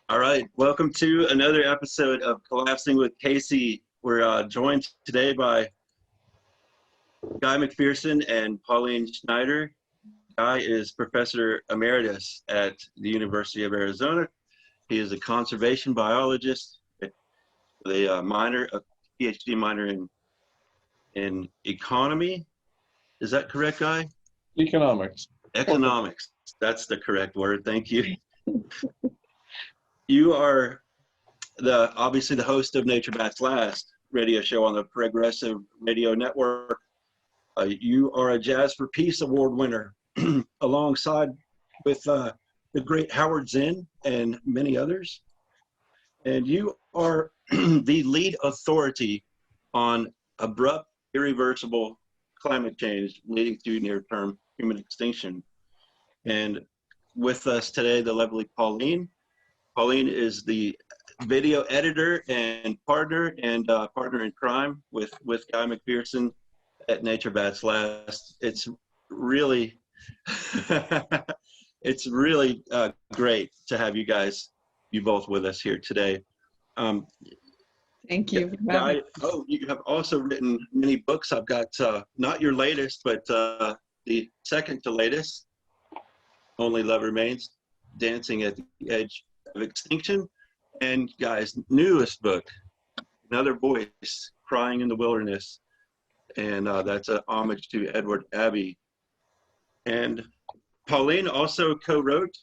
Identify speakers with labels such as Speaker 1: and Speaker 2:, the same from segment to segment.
Speaker 1: All right, welcome to another episode of Collapsing with Casey. We're joined today by Guy McPherson and Pauline Schneider. Guy is Professor Emeritus at the University of Arizona. He is a conservation biologist with a PhD minor in economy. Is that correct, Guy?
Speaker 2: Economics.
Speaker 1: Economics, that's the correct word, thank you. You are obviously the host of Nature Bats Last radio show on the Progressive Radio Network. You are a Jazz for Peace Award winner alongside with the great Howard Zinn and many others. And you are the lead authority on abrupt, irreversible climate change leading to near-term human extinction. And with us today, the lovely Pauline. Pauline is the video editor and partner in crime with Guy McPherson at Nature Bats Last. It's really great to have you both with us here today.
Speaker 3: Thank you.
Speaker 1: Guy, you have also written many books. I've got not your latest, but the second to latest, Only Love Remains, Dancing at the Edge of Extinction, and Guy's newest book, Another Voice, Crying in the Wilderness, and that's a homage to Edward Abbey. And Pauline also co-authored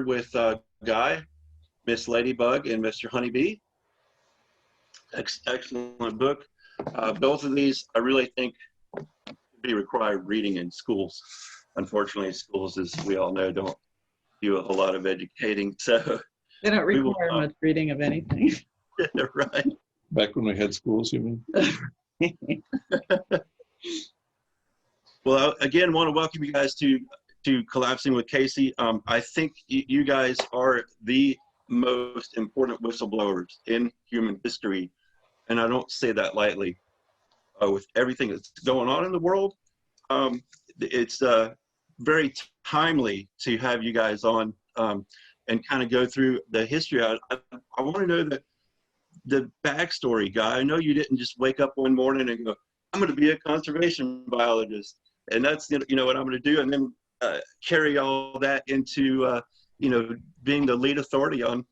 Speaker 1: with Guy, Miss Ladybug and Mr. Honeybee. Excellent book. Both of these, I really think, be required reading in schools. Unfortunately, schools, as we all know, don't do a lot of educating, so
Speaker 3: they don't require much reading of anything.
Speaker 1: Right.
Speaker 2: Back when we had schools, you mean?
Speaker 1: Well, again, want to welcome you guys to Collapsing with Casey. I think you guys are the most important whistleblowers in human history, and I don't say that lightly. With everything that's going on in the world, it's very timely to have you guys on and kind of go through the history. I want to know the backstory, Guy. I know you didn't just wake up one morning and go, I'm going to be a conservation biologist, and that's what I'm going to do, and then carry all that into being the lead authority on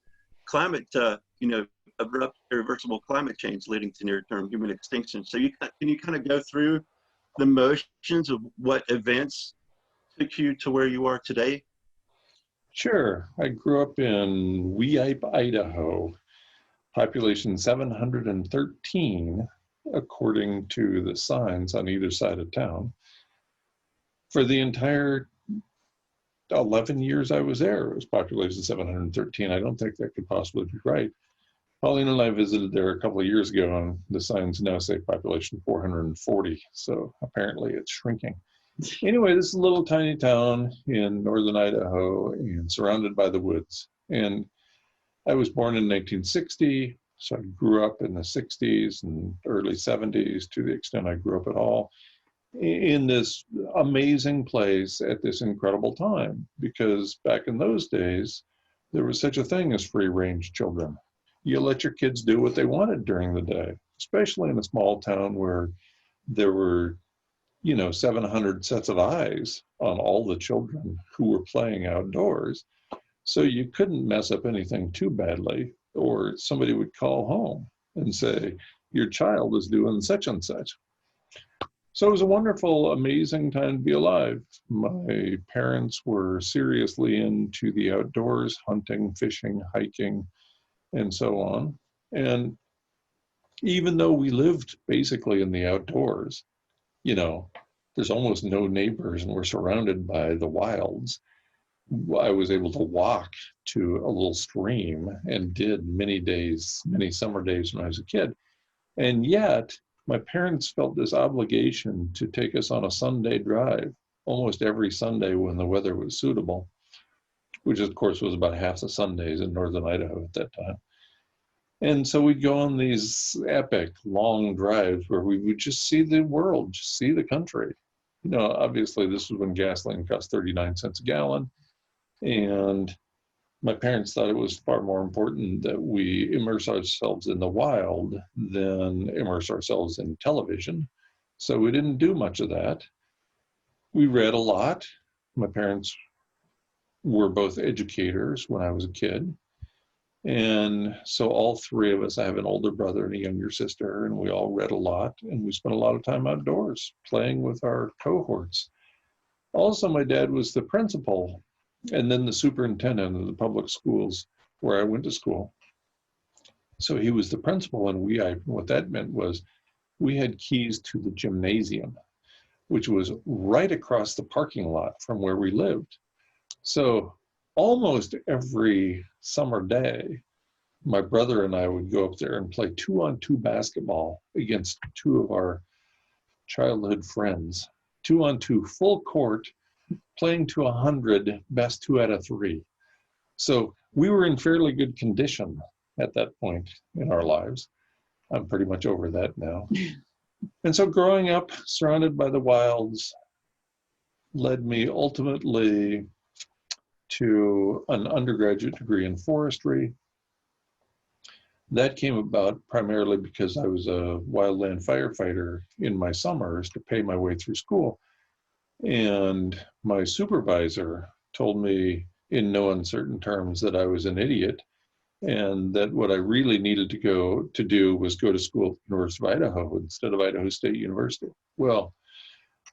Speaker 1: climate, abrupt, irreversible climate change leading to near-term human extinction. So can you kind of go through the motions of what events took you to where you are today?
Speaker 2: Sure. I grew up in Weippe, Idaho, population 713, according to the signs on either side of town. For the entire 11 years I was there, it was population 713. I don't think that could possibly be right. Pauline and I visited there a couple of years ago, and the signs now say population 440, so apparently it's shrinking. Anyway, this is a little tiny town in northern Idaho and surrounded by the woods. And I was born in 1960, so I grew up in the 60s and early 70s, to the extent I grew up at all, in this amazing place at this incredible time, because back in those days, there was such a thing as free-range children. You let your kids do what they wanted during the day, especially in a small town where there were 700 sets of eyes on all the children who were playing outdoors. So you couldn't mess up anything too badly, or somebody would call home and say, your child is doing such and such. So it was a wonderful, amazing time to be alive. My parents were seriously into the outdoors, hunting, fishing, hiking, and so on. And even though we lived basically in the outdoors, there's almost no neighbors and we're surrounded by the wilds, I was able to walk to a little stream and did many summer days when I was a kid. And yet, my parents felt this obligation to take us on a Sunday drive almost every Sunday when the weather was suitable, which of course was about half the Sundays in northern Idaho at that time. And so we'd go on these epic long drives where we would just see the world, just see the country. Obviously this was when gasoline cost 39 cents a gallon. And my parents thought it was far more important that we immerse ourselves in the wild than immerse ourselves in television. So we didn't do much of that. We read a lot. My parents were both educators when I was a kid. And so all three of us, I have an older brother and a younger sister, and we all read a lot, and we spent a lot of time outdoors playing with our cohorts. Also, my dad was the principal and then the superintendent of the public schools where I went to school. So he was the principal, and what that meant was we had keys to the gymnasium, which was right across the parking lot from where we lived. So almost every summer day, my brother and I would go up there and play 2-on-2 basketball against two of our childhood friends. 2-on-2 full court, playing to 100, best 2 out of 3. So we were in fairly good condition at that point in our lives. I'm pretty much over that now. And so growing up surrounded by the wilds led me ultimately to an undergraduate degree in forestry. That came about primarily because I was a wildland firefighter in my summers to pay my way through school. And my supervisor told me in no uncertain terms that I was an idiot and that what I really needed to do was go to school at the University of Idaho instead of Idaho State University. Well,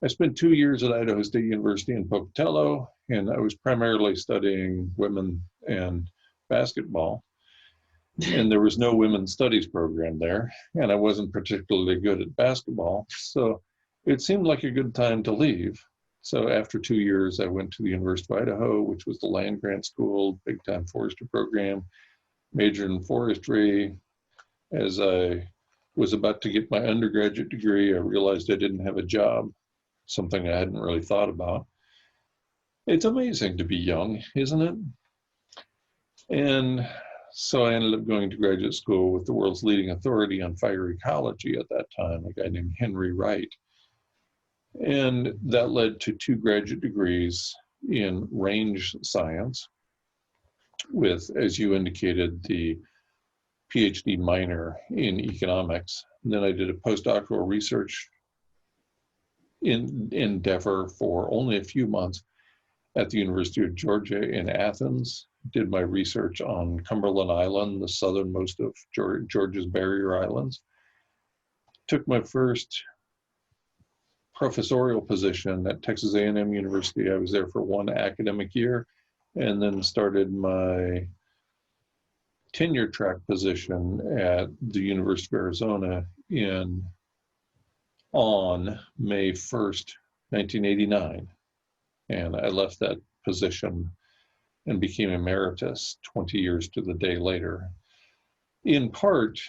Speaker 2: I spent 2 years at Idaho State University in Pocatello, and I was primarily studying women and basketball. And there was no women's studies program there, and I wasn't particularly good at basketball. So it seemed like a good time to leave. So after 2 years, I went to the University of Idaho, which was the land grant school, big time forestry program, majored in forestry. As I was about to get my undergraduate degree, I realized I didn't have a job, something I hadn't really thought about. It's amazing to be young, isn't it? And so I ended up going to graduate school with the world's leading authority on fire ecology at that time, a guy named Henry Wright. And that led to 2 graduate degrees in range science with, as you indicated, the PhD minor in economics. And then I did a postdoctoral research endeavor for only a few months at the University of Georgia in Athens. Did my research on Cumberland Island, the southernmost of Georgia's barrier islands. Took my first professorial position at Texas A&M University. I was there for 1 academic year and then started my tenure track position at the University of Arizona on May 1st, 1989. And I left that position and became emeritus 20 years to the day later, in part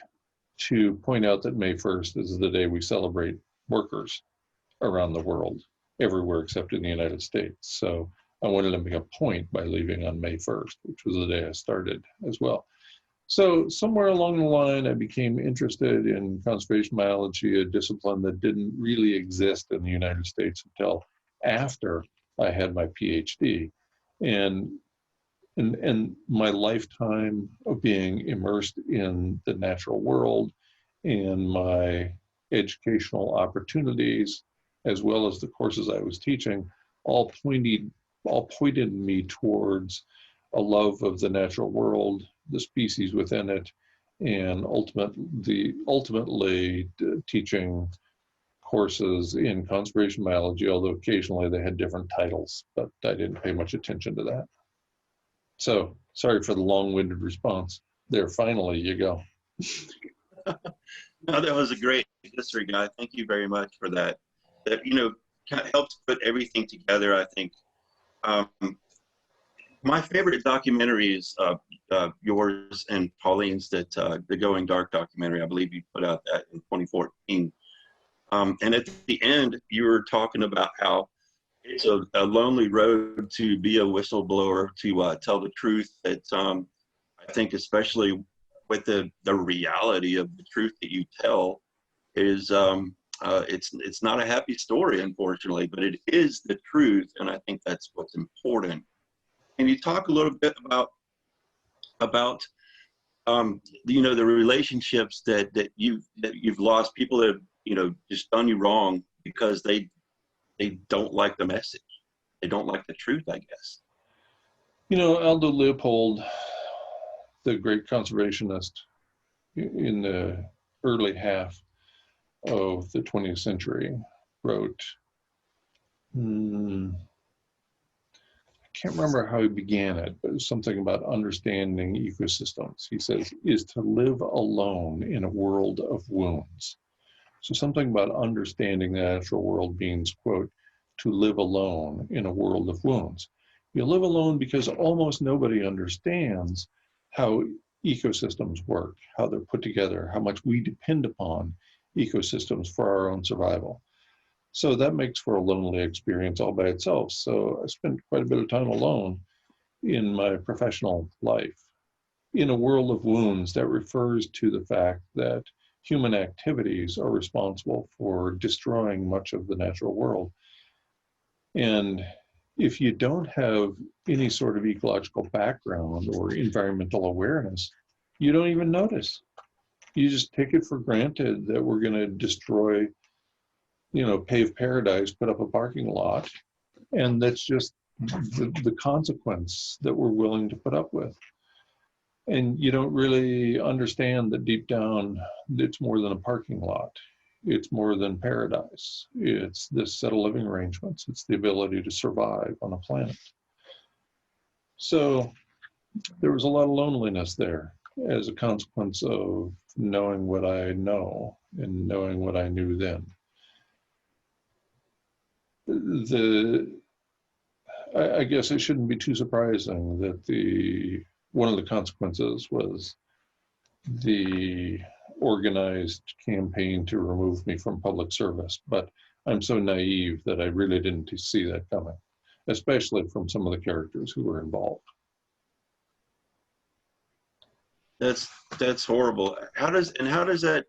Speaker 2: to point out that May 1st is the day we celebrate workers around the world, everywhere except in the United States. So I wanted to make a point by leaving on May 1st, which was the day I started as well. So somewhere along the line, I became interested in conservation biology, a discipline that didn't really exist in the United States until after I had my PhD. And my lifetime of being immersed in the natural world and my educational opportunities, as well as the courses I was teaching, all pointed me towards a love of the natural world, the species within it, and ultimately teaching courses in conservation biology, although occasionally they had different titles, but I didn't pay much attention to that. So sorry for the long-winded response. There, finally, you go.
Speaker 1: No, that was a great history, guy. Thank you very much for that. That, you know, kind of helps put everything together, I think. My favorite documentary is yours and Pauline's, that the Going Dark documentary. I believe you put out that in 2014. And at the end, you were talking about how it's a lonely road to be a whistleblower, to tell the truth. That I think, especially with the reality of the truth that you tell, is it's not a happy story, unfortunately, but it is the truth, and I think that's what's important. Can you talk a little bit about about the relationships that you've lost, people that have just done you wrong because they don't like the message, they don't like the truth, I guess.
Speaker 2: Aldo Leopold, the great conservationist in the early half of the 20th century, wrote, I can't remember how he began it, but it was something about understanding ecosystems. He says, is to live alone in a world of wounds. So something about understanding the natural world means, quote, to live alone in a world of wounds. You live alone because almost nobody understands how ecosystems work, how they're put together, how much we depend upon ecosystems for our own survival. So that makes for a lonely experience all by itself. So I spent quite a bit of time alone in my professional life. In a world of wounds, that refers to the fact that human activities are responsible for destroying much of the natural world. And if you don't have any sort of ecological background or environmental awareness, you don't even notice. You just take it for granted that we're going to destroy, pave paradise, put up a parking lot, and that's just the consequence that we're willing to put up with. And you don't really understand that deep down, it's more than a parking lot. It's more than paradise. It's this set of living arrangements. It's the ability to survive on a planet. So there was a lot of loneliness there as a consequence of knowing what I know and knowing what I knew then. I guess it shouldn't be too surprising that one of the consequences was the organized campaign to remove me from public service, but I'm so naive that I really didn't see that coming, especially from some of the characters who were involved.
Speaker 1: That's horrible. How does that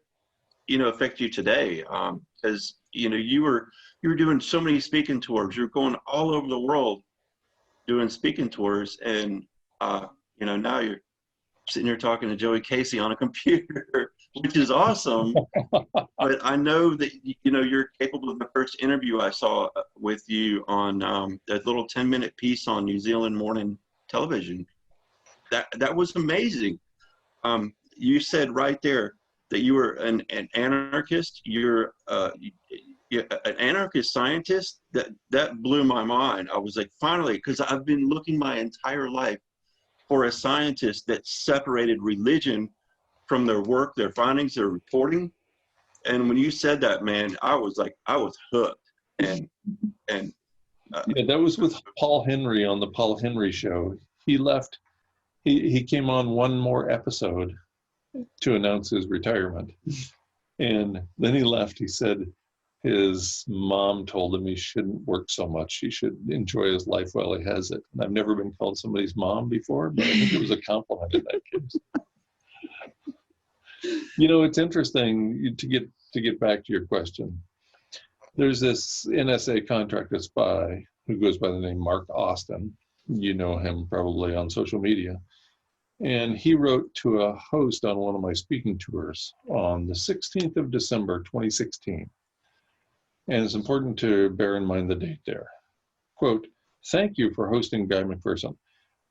Speaker 1: affect you today? Because you were doing so many speaking tours. You're going all over the world doing speaking tours, and now you're sitting here talking to Joey Casey on a computer, which is awesome. But I know that you're capable of the first interview I saw with you on that little 10-minute piece on New Zealand morning television. That was amazing. You said right there that you were an anarchist. You're an anarchist scientist. That blew my mind. I was like, finally, because I've been looking my entire life for a scientist that separated religion from their work, their findings, their reporting. And when you said that, man, I was hooked. And
Speaker 2: yeah, that was with Paul Henry on the Paul Henry show. He left. He came on one more episode to announce his retirement, and then he left. He said his mom told him he shouldn't work so much. He should enjoy his life while he has it. And I've never been called somebody's mom before, but I think it was a compliment in that case. It's interesting to get back to your question. There's this NSA contracted spy who goes by the name Mark Austin. You know him probably on social media. And he wrote to a host on one of my speaking tours on the 16th of December, 2016. And it's important to bear in mind the date there. Quote, "Thank you for hosting Guy McPherson.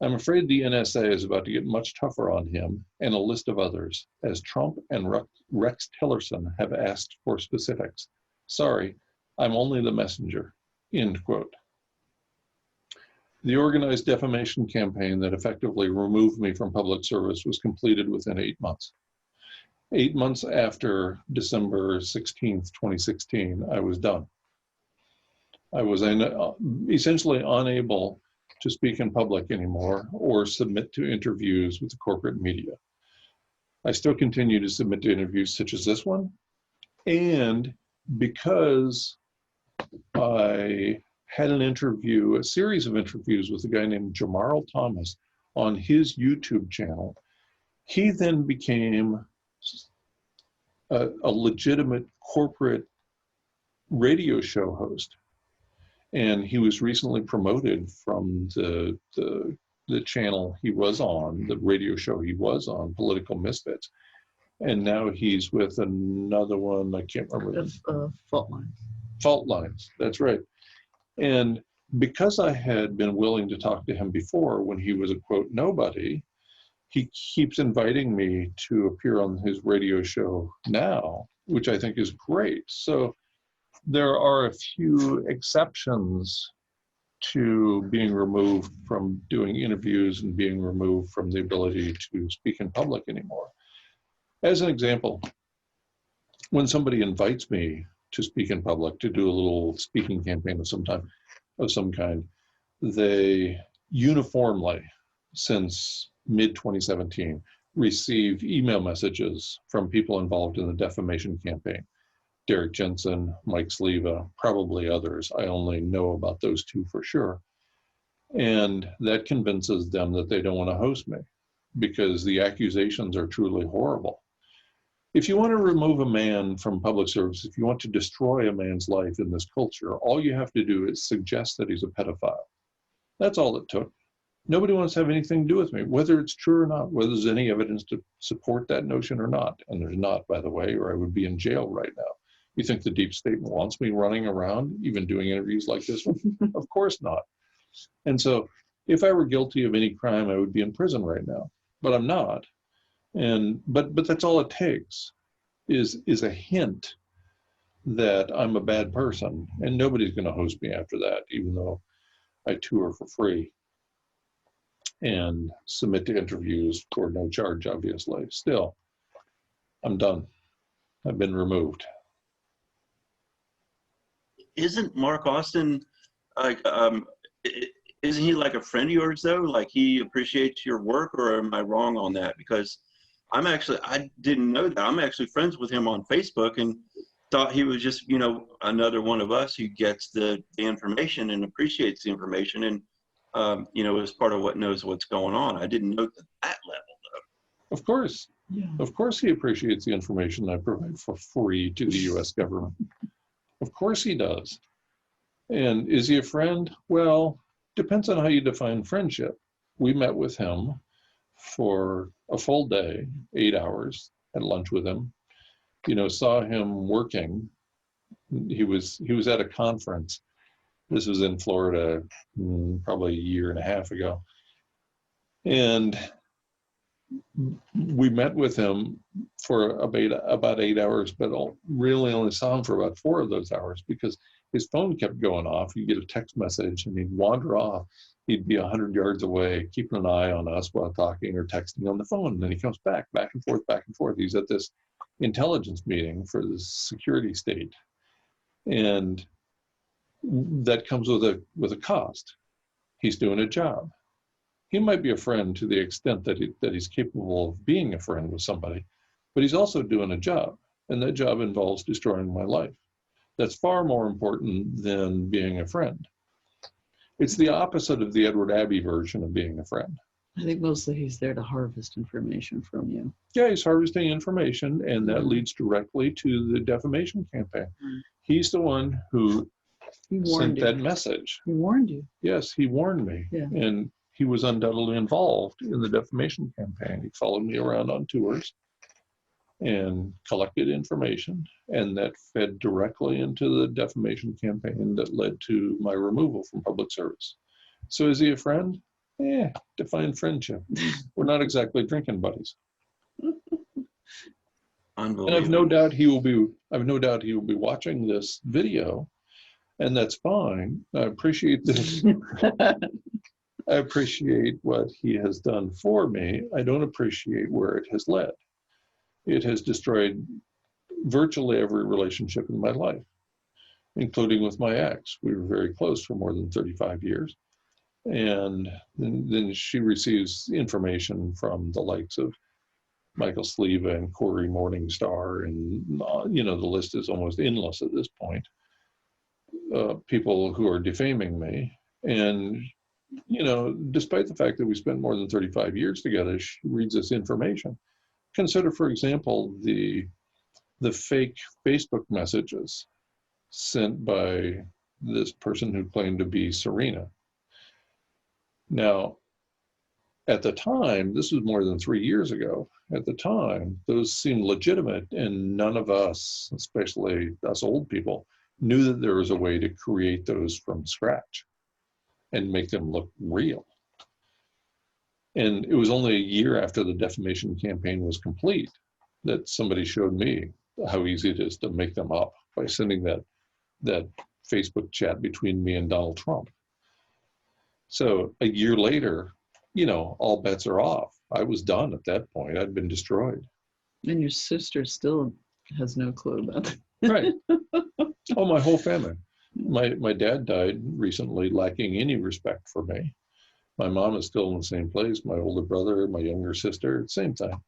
Speaker 2: I'm afraid the NSA is about to get much tougher on him and a list of others, as Trump and Rex Tillerson have asked for specifics. Sorry, I'm only the messenger." End quote. The organized defamation campaign that effectively removed me from public service was completed within 8 months. 8 months after December 16th, 2016, I was done. I was essentially unable to speak in public anymore or submit to interviews with the corporate media. I still continue to submit to interviews such as this one, and because I had a series of interviews with a guy named Jamarl Thomas on his YouTube channel, he then became a legitimate corporate radio show host. And he was recently promoted from the the channel he was on, the radio show he was on, Political Misfits. And now he's with another one, I can't remember.
Speaker 3: Fault lines.
Speaker 2: Fault Lines, that's right. And because I had been willing to talk to him before when he was a quote nobody, he keeps inviting me to appear on his radio show now, which I think is great. So there are a few exceptions to being removed from doing interviews and being removed from the ability to speak in public anymore. As an example, when somebody invites me to speak in public, to do a little speaking campaign of some kind, they uniformly, since mid-2017, receive email messages from people involved in the defamation campaign. Derek Jensen, Mike Sleva, probably others. I only know about those two for sure. And that convinces them that they don't want to host me because the accusations are truly horrible. If you want to remove a man from public service, if you want to destroy a man's life in this culture, all you have to do is suggest that he's a pedophile. That's all it took. Nobody wants to have anything to do with me, whether it's true or not, whether there's any evidence to support that notion or not. And there's not, by the way, or I would be in jail right now. You think the deep state wants me running around, even doing interviews like this one? Of course not. And so if I were guilty of any crime, I would be in prison right now, but I'm not. But that's all it takes is a hint that I'm a bad person, and nobody's going to host me after that, even though I tour for free and submit to interviews for no charge, obviously. Still, I'm done. I've been removed.
Speaker 1: Isn't Mark Austin like isn't he like a friend of yours though? Like he appreciates your work, or am I wrong on that? Because I didn't know that. I'm actually friends with him on Facebook and thought he was just, another one of us who gets the information and appreciates the information and, is part of what knows what's going on. I didn't know that level though.
Speaker 2: Of course.
Speaker 3: Yeah.
Speaker 2: Of course he appreciates the information I provide for free to the US government. Of course he does. And is he a friend? Well, depends on how you define friendship. We met with him for a full day, 8 hours, had lunch with him, saw him working. He was at a conference. This was in Florida, probably a year and a half ago. And we met with him for about 8 hours, but really only saw him for about 4 of those hours because his phone kept going off. He'd get a text message and he'd wander off. He'd be 100 yards away, keeping an eye on us while talking or texting on the phone. And then he comes back and forth, back and forth. He's at this intelligence meeting for the security state. And that comes with a cost. He's doing a job. He might be a friend to the extent that he's capable of being a friend with somebody, but he's also doing a job, and that job involves destroying my life. That's far more important than being a friend. It's the opposite of the Edward Abbey version of being a friend.
Speaker 3: I think mostly he's there to harvest information from you.
Speaker 2: Yeah, he's harvesting information, and that leads directly to the defamation campaign. He's the one who sent that message.
Speaker 3: He warned you.
Speaker 2: Yes, he warned me.
Speaker 3: Yeah.
Speaker 2: And he was undoubtedly involved in the defamation campaign. He followed me around on tours and collected information, and that fed directly into the defamation campaign that led to my removal from public service. So is he a friend? Define friendship. We're not exactly drinking buddies. And I've no doubt he will be watching this video, and that's fine. I appreciate this. I appreciate what he has done for me. I don't appreciate where it has led. It has destroyed virtually every relationship in my life, including with my ex. We were very close for more than 35 years. And then she receives information from the likes of Michael Sleva and Corey Morningstar, and the list is almost endless at this point. People who are defaming me. And despite the fact that we spent more than 35 years together, she reads this information. Consider, for example, the fake Facebook messages sent by this person who claimed to be Serena. Now, at the time, this was more than 3 years ago, at the time, those seemed legitimate, and none of us, especially us old people, knew that there was a way to create those from scratch and make them look real. And it was only a year after the defamation campaign was complete that somebody showed me how easy it is to make them up by sending that Facebook chat between me and Donald Trump. So a year later, you know, all bets are off. I was done at that point. I'd been destroyed.
Speaker 3: And your sister still has no clue about that.
Speaker 2: Right. Oh, my whole family. My dad died recently, lacking any respect for me. My mom is still in the same place. My older brother, my younger sister, same thing.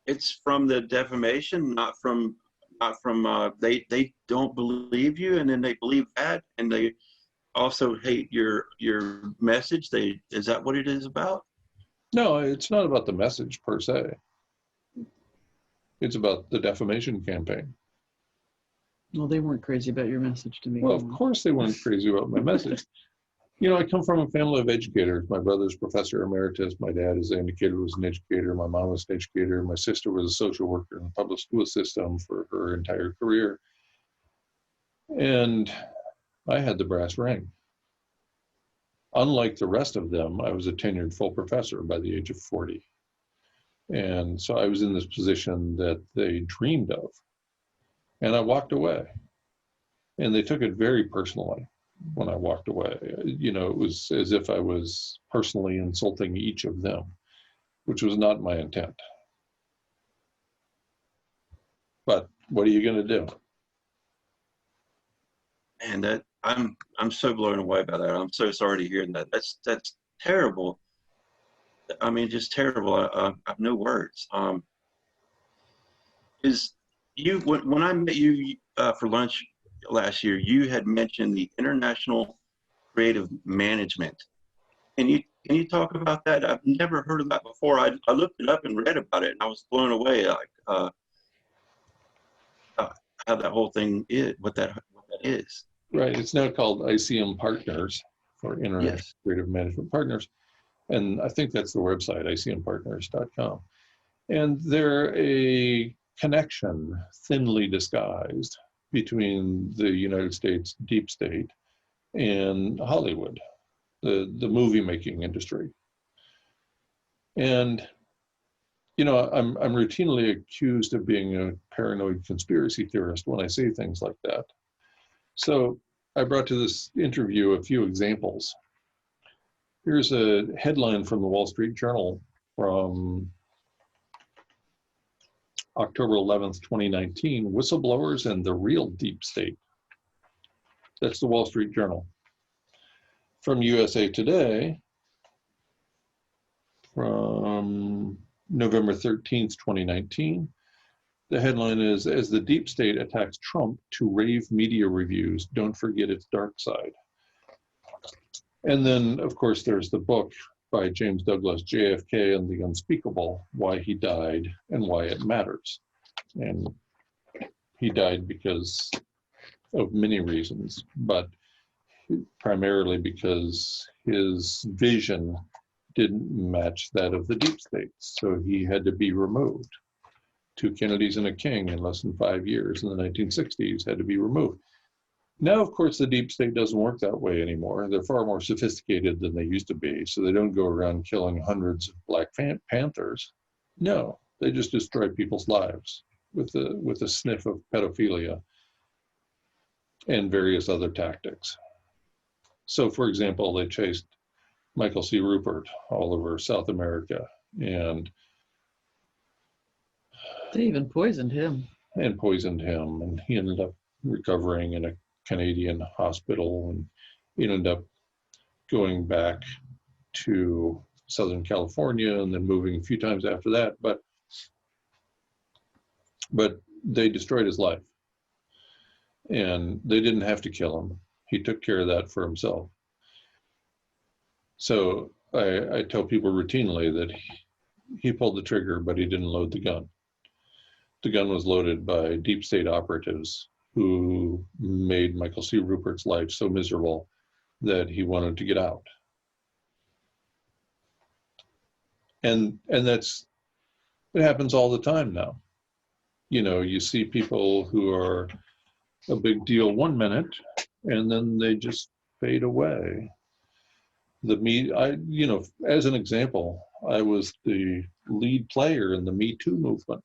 Speaker 1: It's from the defamation, not from they don't believe you, and then they believe that, and they also hate your message. Is that what it is about?
Speaker 2: No, it's not about the message per se. It's about the defamation campaign.
Speaker 3: Well, they weren't crazy about your message to me.
Speaker 2: Well, of course they weren't crazy about my message. You know, I come from a family of educators. My brother's professor emeritus. My dad, as I indicated, was an educator. My mom was an educator. My sister was a social worker in the public school system for her entire career. And I had the brass ring. Unlike the rest of them, I was a tenured full professor by the age of 40. And so I was in this position that they dreamed of. And I walked away. And they took it very personally when I walked away. You know, it was as if I was personally insulting each of them, which was not my intent. But what are you going to do?
Speaker 1: And I'm so blown away by that. I'm so sorry to hear that. That's terrible. I mean, just terrible. I have no words. When I met you for lunch last year, you had mentioned the International Creative Management. Can you talk about that? I've never heard of that before. I looked it up and read about it, and I was blown away. Like how that whole thing is, what that is.
Speaker 2: Right. It's now called ICM Partners, for International
Speaker 1: Yes.
Speaker 2: Creative Management Partners. And I think that's the website, icmpartners.com. And they're a connection, thinly disguised, between the United States deep state and Hollywood, the movie making industry. And, you know, I'm routinely accused of being a paranoid conspiracy theorist when I say things like that. So I brought to this interview a few examples. Here's a headline from the Wall Street Journal from October 11th, 2019, Whistleblowers and the Real Deep State. That's the Wall Street Journal. From USA Today, from November 13th, 2019, the headline is, as the deep state attacks Trump to rave media reviews, don't forget its dark side. And then, of course, there's the book by James Douglas, JFK and the Unspeakable, Why He Died and Why It Matters. And he died because of many reasons, but primarily because his vision didn't match that of the deep state. So he had to be removed. 2 Kennedys and a king in less than 5 years in the 1960s had to be removed. Now, of course, the deep state doesn't work that way anymore. They're far more sophisticated than they used to be. So they don't go around killing hundreds of Black Panthers. No, they just destroy people's lives with a sniff of pedophilia and various other tactics. So, for example, they chased Michael C. Rupert all over South America, and
Speaker 3: They even poisoned him.
Speaker 2: And he ended up recovering in a Canadian hospital, and he ended up going back to Southern California and then moving a few times after that. But they destroyed his life, and they didn't have to kill him. He took care of that for himself. So I tell people routinely that he pulled the trigger, but he didn't load the gun. The gun was loaded by deep state operatives who made Michael C. Rupert's life so miserable that he wanted to get out. And it happens all the time now. You know, you see people who are a big deal 1 minute, and then they just fade away. You know, as an example, I was the lead player in the Me Too movement.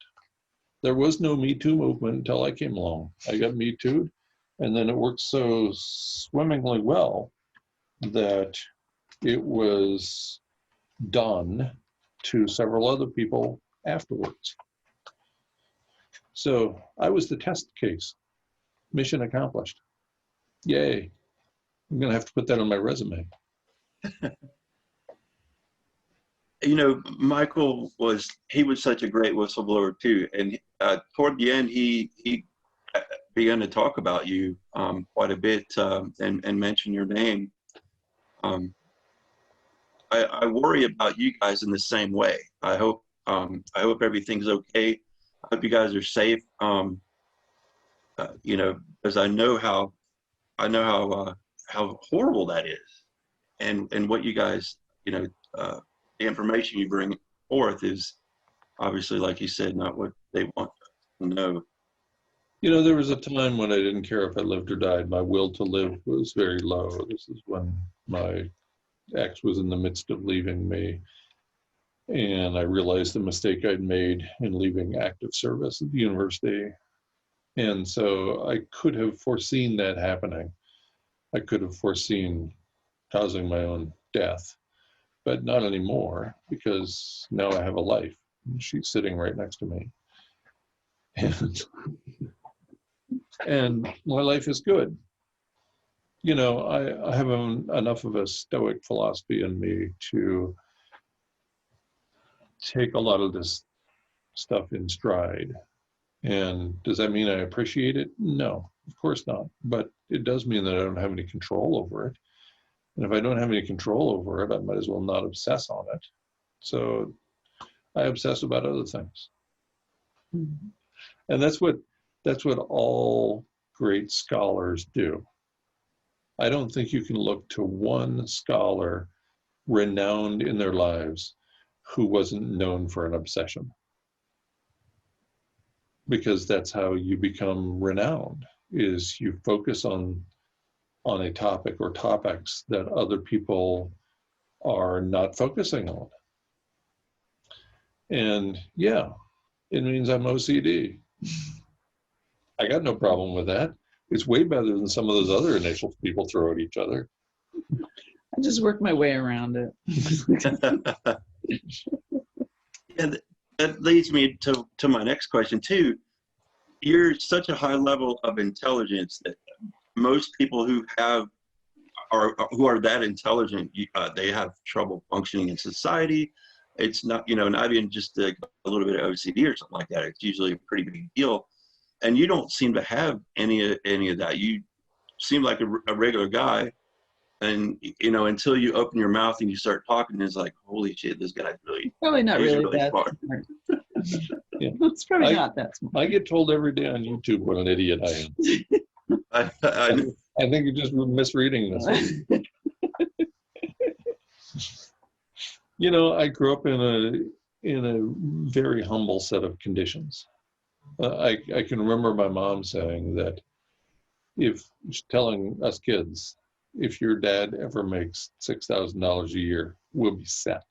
Speaker 2: There was no Me Too movement until I came along. I got Me Too'd, and then it worked so swimmingly well that it was done to several other people afterwards. So I was the test case. Mission accomplished. Yay. I'm going to have to put that on my resume.
Speaker 1: You know, Michael was such a great whistleblower too. And toward the end, he began to talk about you quite a bit and mention your name. I worry about you guys in the same way. I hope everything's okay. I hope you guys are safe. You know, because I know how horrible that is, and what you guys, you know, the information you bring forth is obviously, like you said, not what they want to know.
Speaker 2: You know, there was a time when I didn't care if I lived or died. My will to live was very low. This is when my ex was in the midst of leaving me, and I realized the mistake I'd made in leaving active service at the university. And so I could have foreseen that happening. I could have foreseen causing my own death, but not anymore, because now I have a life. She's sitting right next to me. And my life is good. You know, I have enough of a stoic philosophy in me to take a lot of this stuff in stride. And does that mean I appreciate it? No, of course not. But it does mean that I don't have any control over it. And if I don't have any control over it, I might as well not obsess on it. So I obsess about other things. And that's what all great scholars do. I don't think you can look to one scholar renowned in their lives who wasn't known for an obsession. Because that's how you become renowned, is you focus on a topic or topics that other people are not focusing on. And yeah, it means I'm OCD. I got no problem with that. It's way better than some of those other initials people throw at each other.
Speaker 3: I just worked my way around it.
Speaker 1: And that leads me to my next question too. You're such a high level of intelligence that most people who are that intelligent, they have trouble functioning in society. It's not, you know, not even just a little bit of OCD or something like that. It's usually a pretty big deal. And you don't seem to have any of that. You seem like a regular guy. And, you know, until you open your mouth and you start talking, it's like, holy shit, this guy's really,
Speaker 3: Probably not
Speaker 1: he's
Speaker 3: really that
Speaker 1: smart.
Speaker 2: Yeah.
Speaker 3: It's probably not that smart.
Speaker 2: I get told every day on YouTube what an idiot I am. I think you're just misreading this. You know, I grew up in a very humble set of conditions. I can remember my mom saying that telling us kids, if your dad ever makes $6,000 a year, we'll be set.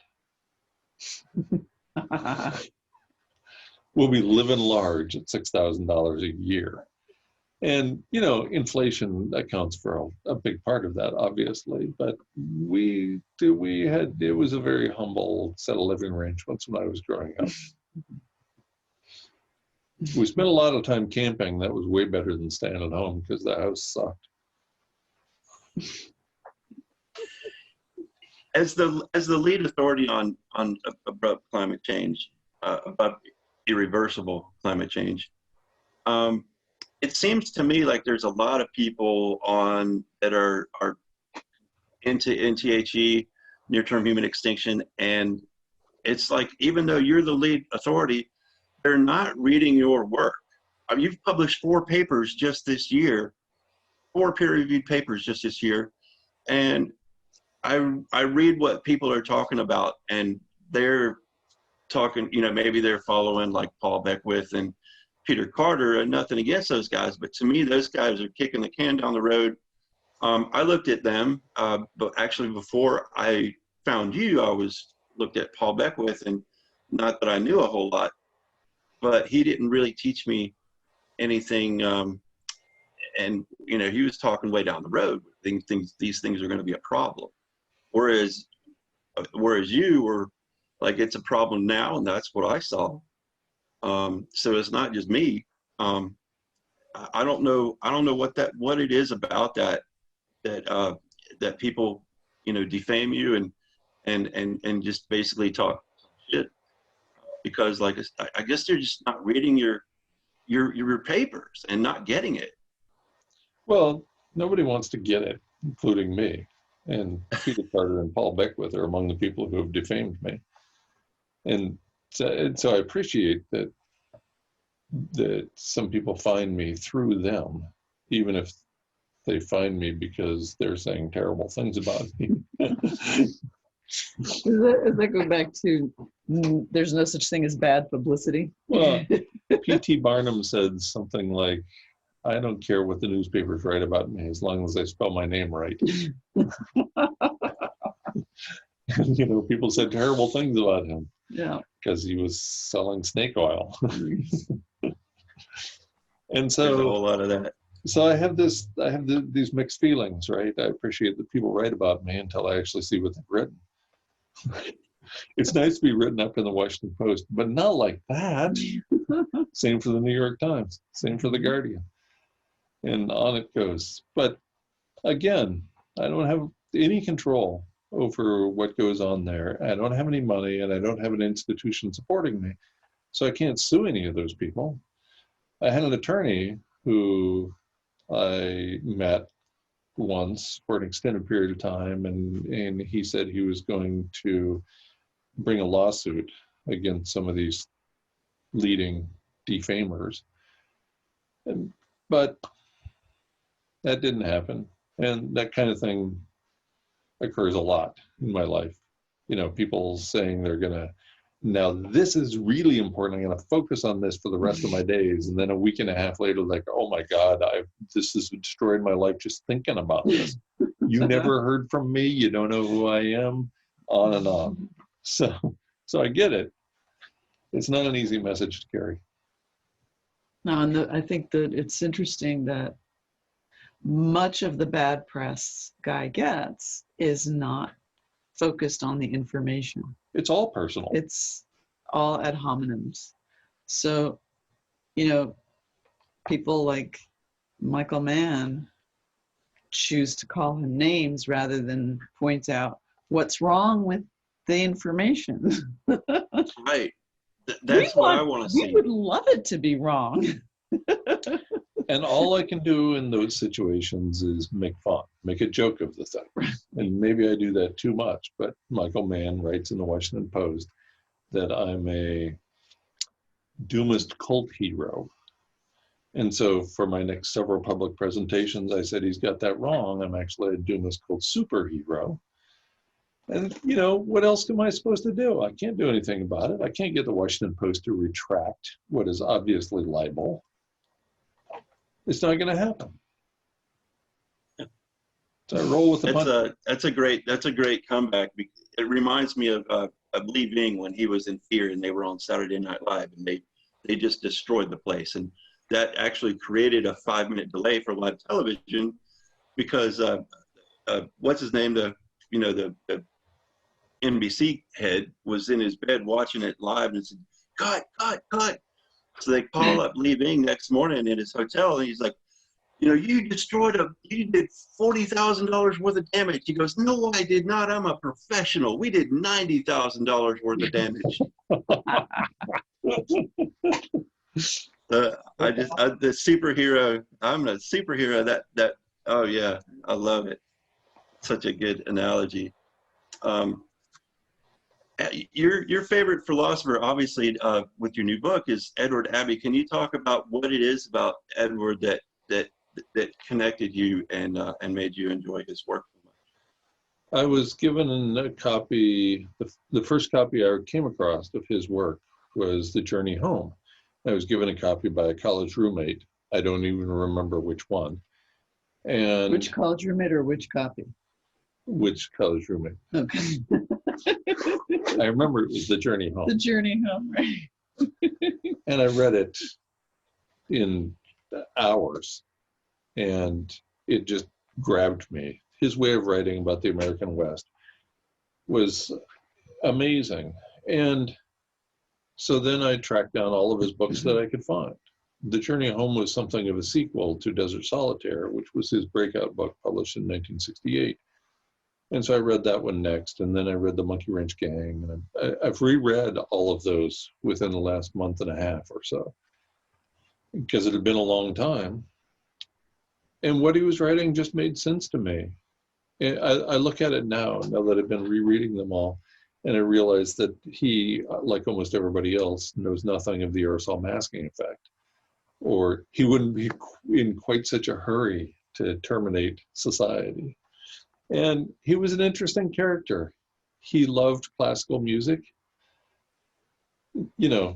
Speaker 2: We'll be living large at $6,000 a year. And, you know, inflation accounts for a big part of that, obviously. But it was a very humble set of living arrangements when I was growing up. We spent a lot of time camping. That was way better than staying at home because the house sucked.
Speaker 1: As the lead authority on abrupt climate change, abrupt irreversible climate change, it seems to me like there's a lot of people that are into NTHE, near-term human extinction, and it's like, even though you're the lead authority, they're not reading your work. I mean, you've published 4 papers just this year, 4 peer-reviewed papers just this year, and I read what people are talking about, and they're talking, you know, maybe they're following like Paul Beckwith and Peter Carter, and nothing against those guys, but to me, those guys are kicking the can down the road. I looked at them, but actually before I found you, I looked at Paul Beckwith, and not that I knew a whole lot, but he didn't really teach me anything. And you know, he was talking way down the road. These things are going to be a problem. Whereas you were like, it's a problem now, and that's what I saw. So it's not just me. I don't know what it is about that people, you know, defame you and just basically talk shit, because like I guess they're just not reading your papers and not getting it.
Speaker 2: Well, nobody wants to get it, including me. And Peter Carter and Paul Beckwith are among the people who have defamed me. And so I appreciate that some people find me through them, even if they find me because they're saying terrible things about me.
Speaker 3: Does that go back to there's no such thing as bad publicity?
Speaker 2: Well, P.T. Barnum said something like, I don't care what the newspapers write about me as long as I spell my name right. You know, people said terrible things about him.
Speaker 3: Yeah.
Speaker 2: Because he was selling snake oil. And so
Speaker 1: there's a whole lot of that.
Speaker 2: So I have these mixed feelings, right? I appreciate that people write about me until I actually see what they've written. It's nice to be written up in the Washington Post, but not like that. Same for the New York Times, same for the Guardian, and on it goes. But again, I don't have any control over what goes on there. I don't have any money, and I don't have an institution supporting me, so I can't sue any of those people. I had an attorney who I met once for an extended period of time, and he said he was going to bring a lawsuit against some of these leading defamers. But that didn't happen. And that kind of thing occurs a lot in my life. You know, people saying they're gonna, now this is really important, I'm gonna focus on this for the rest of my days. And then a week and a half later, like, oh my God, this has destroyed my life just thinking about this. You never heard from me, you don't know who I am, on and on. So I get it. It's not an easy message to carry.
Speaker 3: No, and I think that it's interesting that much of the bad press Guy gets is not focused on the information.
Speaker 2: It's all personal.
Speaker 3: It's all ad hominems. So, you know, people like Michael Mann choose to call him names rather than point out what's wrong with the information.
Speaker 1: Right. That's what I want to see.
Speaker 3: We would love it to be wrong.
Speaker 2: And all I can do in those situations is make fun, make a joke of the thing. And maybe I do that too much, but Michael Mann writes in the Washington Post that I'm a doomist cult hero. And so for my next several public presentations, I said he's got that wrong. I'm actually a doomist cult superhero. And, you know, what else am I supposed to do? I can't do anything about it. I can't get the Washington Post to retract what is obviously libel. It's not going to happen. So I roll with the punch.
Speaker 1: That's a great comeback. It reminds me of Lee Ving when he was in Fear and they were on Saturday Night Live and they just destroyed the place. And that actually created a 5-minute delay for live television because what's his name? The NBC head was in his bed watching it live and said, cut. So they call up Lee Ving next morning in his hotel and he's like, you know, you did $40,000 worth of damage. He goes, no, I did not. I'm a professional. We did $90,000 worth of damage. The superhero, I'm a superhero that, oh yeah, I love it. Such a good analogy. Your favorite philosopher, obviously, with your new book is Edward Abbey. Can you talk about what it is about Edward that connected you and made you enjoy his work so
Speaker 2: I was given a copy, the first copy I came across of his work was The Journey Home. I was given a copy by a college roommate. I don't even remember which one. And
Speaker 3: Which college roommate or which copy?
Speaker 2: which college roommate.
Speaker 3: Okay.
Speaker 2: I remember it was The Journey Home.
Speaker 3: The Journey Home, right?
Speaker 2: And I read it in hours, and it just grabbed me. His way of writing about the American West was amazing. And so then I tracked down all of his books that I could find. The Journey Home was something of a sequel to Desert Solitaire, which was his breakout book published in 1968. And so I read that one next, and then I read The Monkey Wrench Gang, and I've reread all of those within the last month and a half or so, because it had been a long time. And what he was writing just made sense to me. I look at it now that I've been rereading them all, and I realize that he, like almost everybody else, knows nothing of the aerosol masking effect, or he wouldn't be in quite such a hurry to terminate society. And he was an interesting character. He loved classical music. You know,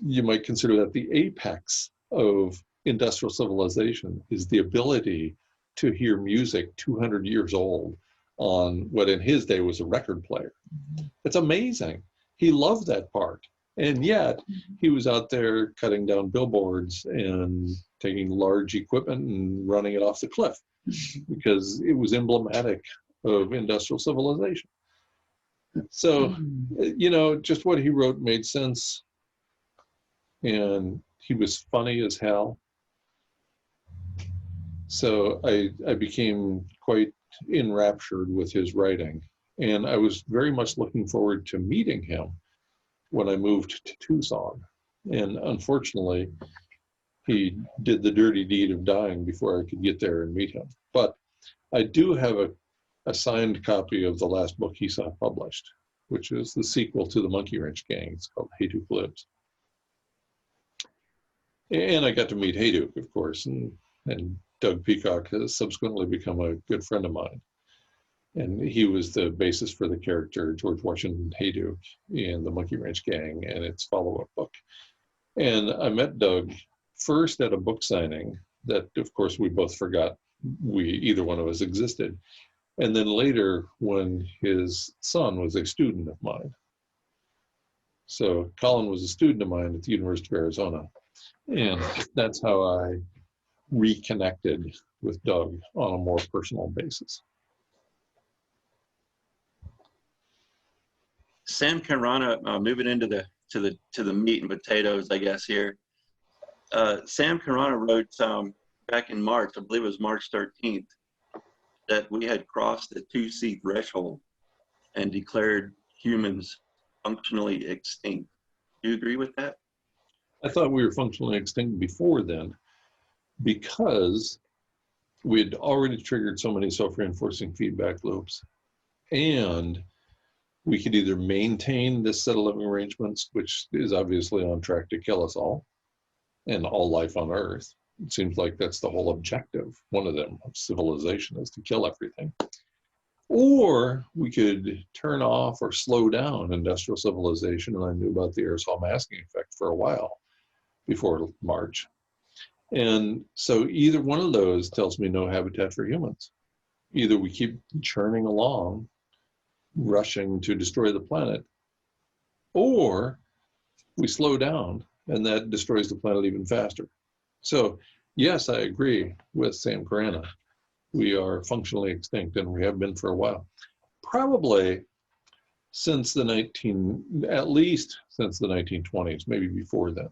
Speaker 2: you might consider that the apex of industrial civilization is the ability to hear music 200 years old on what in his day was a record player. It's amazing. He loved that part. And yet he was out there cutting down billboards and taking large equipment and running it off the cliff because it was emblematic of industrial civilization. So, you know, just what he wrote made sense. And he was funny as hell. So I became quite enraptured with his writing. And I was very much looking forward to meeting him when I moved to Tucson. And unfortunately, he did the dirty deed of dying before I could get there and meet him. But I do have a signed copy of the last book he saw published, which is the sequel to The Monkey Wrench Gang. It's called Hayduk Lives. And I got to meet Hayduk, of course, and Doug Peacock has subsequently become a good friend of mine. And he was the basis for the character George Washington Hayduk in The Monkey Wrench Gang and its follow-up book. And I met Doug first at a book signing that, of course, we both forgot either one of us existed. And then later when his son was a student of mine. So Colin was a student of mine at the University of Arizona. And that's how I reconnected with Doug on a more personal basis.
Speaker 1: Sam Carana, moving into the meat and potatoes, I guess here. Sam Carana wrote back in March, I believe it was March 13th, that we had crossed the 2C threshold and declared humans functionally extinct. Do you agree with that?
Speaker 2: I thought we were functionally extinct before then, because we had already triggered so many self-reinforcing feedback loops, and we could either maintain this set of living arrangements, which is obviously on track to kill us all and all life on Earth. It seems like that's the whole objective, one of them, of civilization, is to kill everything. Or we could turn off or slow down industrial civilization, and I knew about the aerosol masking effect for a while before March. And so either one of those tells me no habitat for humans. Either we keep churning along, rushing to destroy the planet, or we slow down and that destroys the planet even faster. So yes, I agree with Sam Carana. We are functionally extinct, and we have been for a while. Probably since at least since the 1920s, maybe before then.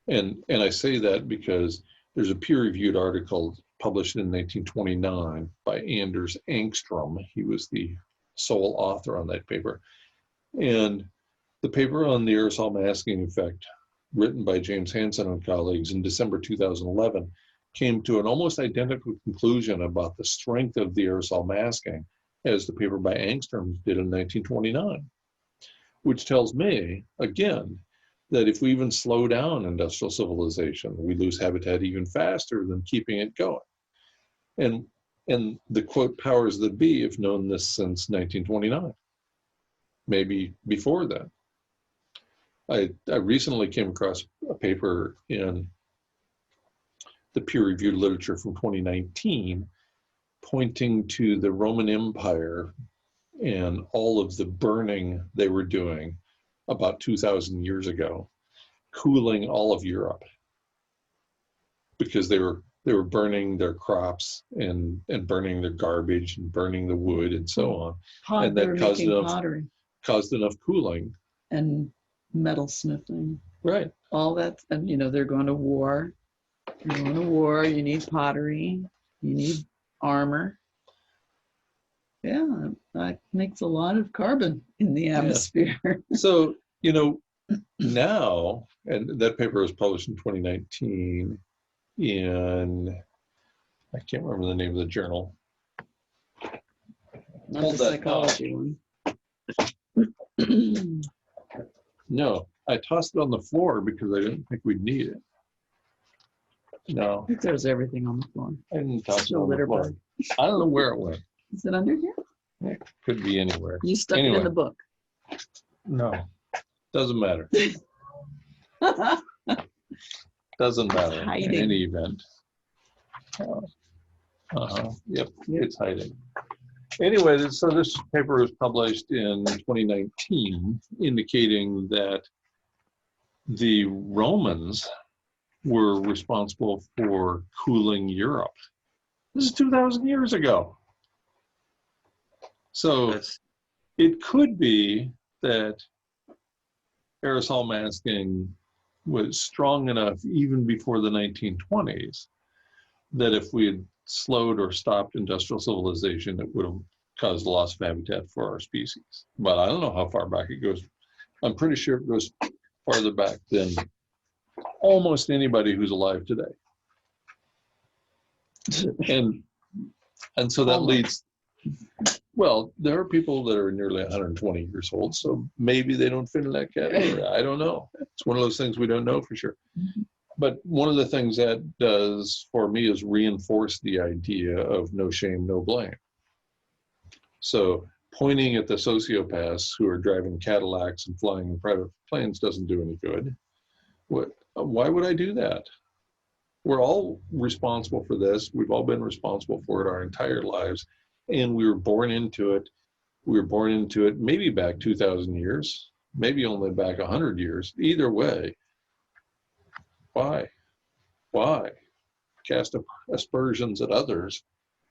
Speaker 2: And I say that because there's a peer-reviewed article published in 1929 by Anders Engström. He was the sole author on that paper. And the paper on the aerosol masking effect, written by James Hansen and colleagues in December 2011, came to an almost identical conclusion about the strength of the aerosol masking as the paper by Engström did in 1929, which tells me, again, that if we even slow down industrial civilization, we lose habitat even faster than keeping it going. And And the quote powers that be have known this since 1929, maybe before then. I recently came across a paper in the peer-reviewed literature from 2019 pointing to the Roman Empire and all of the burning they were doing about 2,000 years ago, cooling all of Europe because they were burning their crops and burning their garbage and burning the wood and so on. And that caused enough cooling.
Speaker 3: And metal smithing.
Speaker 2: Right.
Speaker 3: All that, and they're going to war. You're going to war, you need pottery, you need armor. Yeah, that makes a lot of carbon in the atmosphere.
Speaker 2: Yeah. So, now, and that paper was published in 2019 in, I can't remember the name of the journal.
Speaker 3: Not the psychology one.
Speaker 2: No, I tossed it on the floor because I didn't think we'd need it. No.
Speaker 3: I think there's everything on the floor.
Speaker 2: I didn't toss it on the floor. I don't know where it went.
Speaker 3: Is it under here?
Speaker 2: It could be anywhere.
Speaker 3: You stuck it in the book.
Speaker 2: No, doesn't matter. Doesn't matter in any event. Yep, it's hiding. Anyway, so this paper was published in 2019, indicating that the Romans were responsible for cooling Europe. This is 2,000 years ago. So it could be that aerosol masking was strong enough even before the 1920s that if we had slowed or stopped industrial civilization, it would have caused the loss of habitat for our species. But I don't know how far back it goes. I'm pretty sure it goes farther back than almost anybody who's alive today. And so that leads, well, there are people that are nearly 120 years old, so maybe they don't fit in that category. I don't know. It's one of those things we don't know for sure. But one of the things that does for me is reinforce the idea of no shame, no blame. So pointing at the sociopaths who are driving Cadillacs and flying in private planes doesn't do any good. Why would I do that? We're all responsible for this. We've all been responsible for it our entire lives. And we were born into it. We were born into it maybe back 2,000 years, maybe only back 100 years. Either way, why cast aspersions at others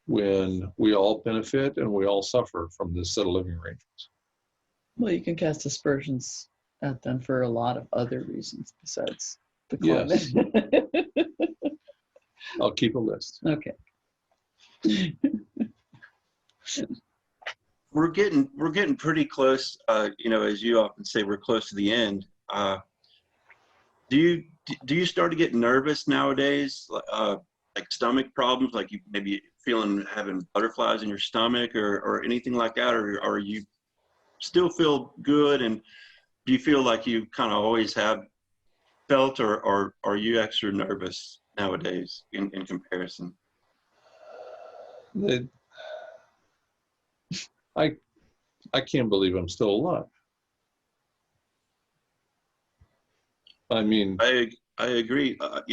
Speaker 2: when we all benefit and we all suffer from this set of living arrangements?
Speaker 3: Well, you can cast aspersions at them for a lot of other reasons besides the climate.
Speaker 2: Yes. I'll keep a list.
Speaker 3: Okay.
Speaker 1: We're getting pretty close. As you often say, we're close to the end. Do you start to get nervous nowadays, like stomach problems, like you maybe having butterflies in your stomach or anything like that, or you still feel good? And do you feel like you kind of always have felt, or are you extra nervous nowadays in comparison?
Speaker 2: I can't believe I'm still alive. I mean,
Speaker 1: I agree. But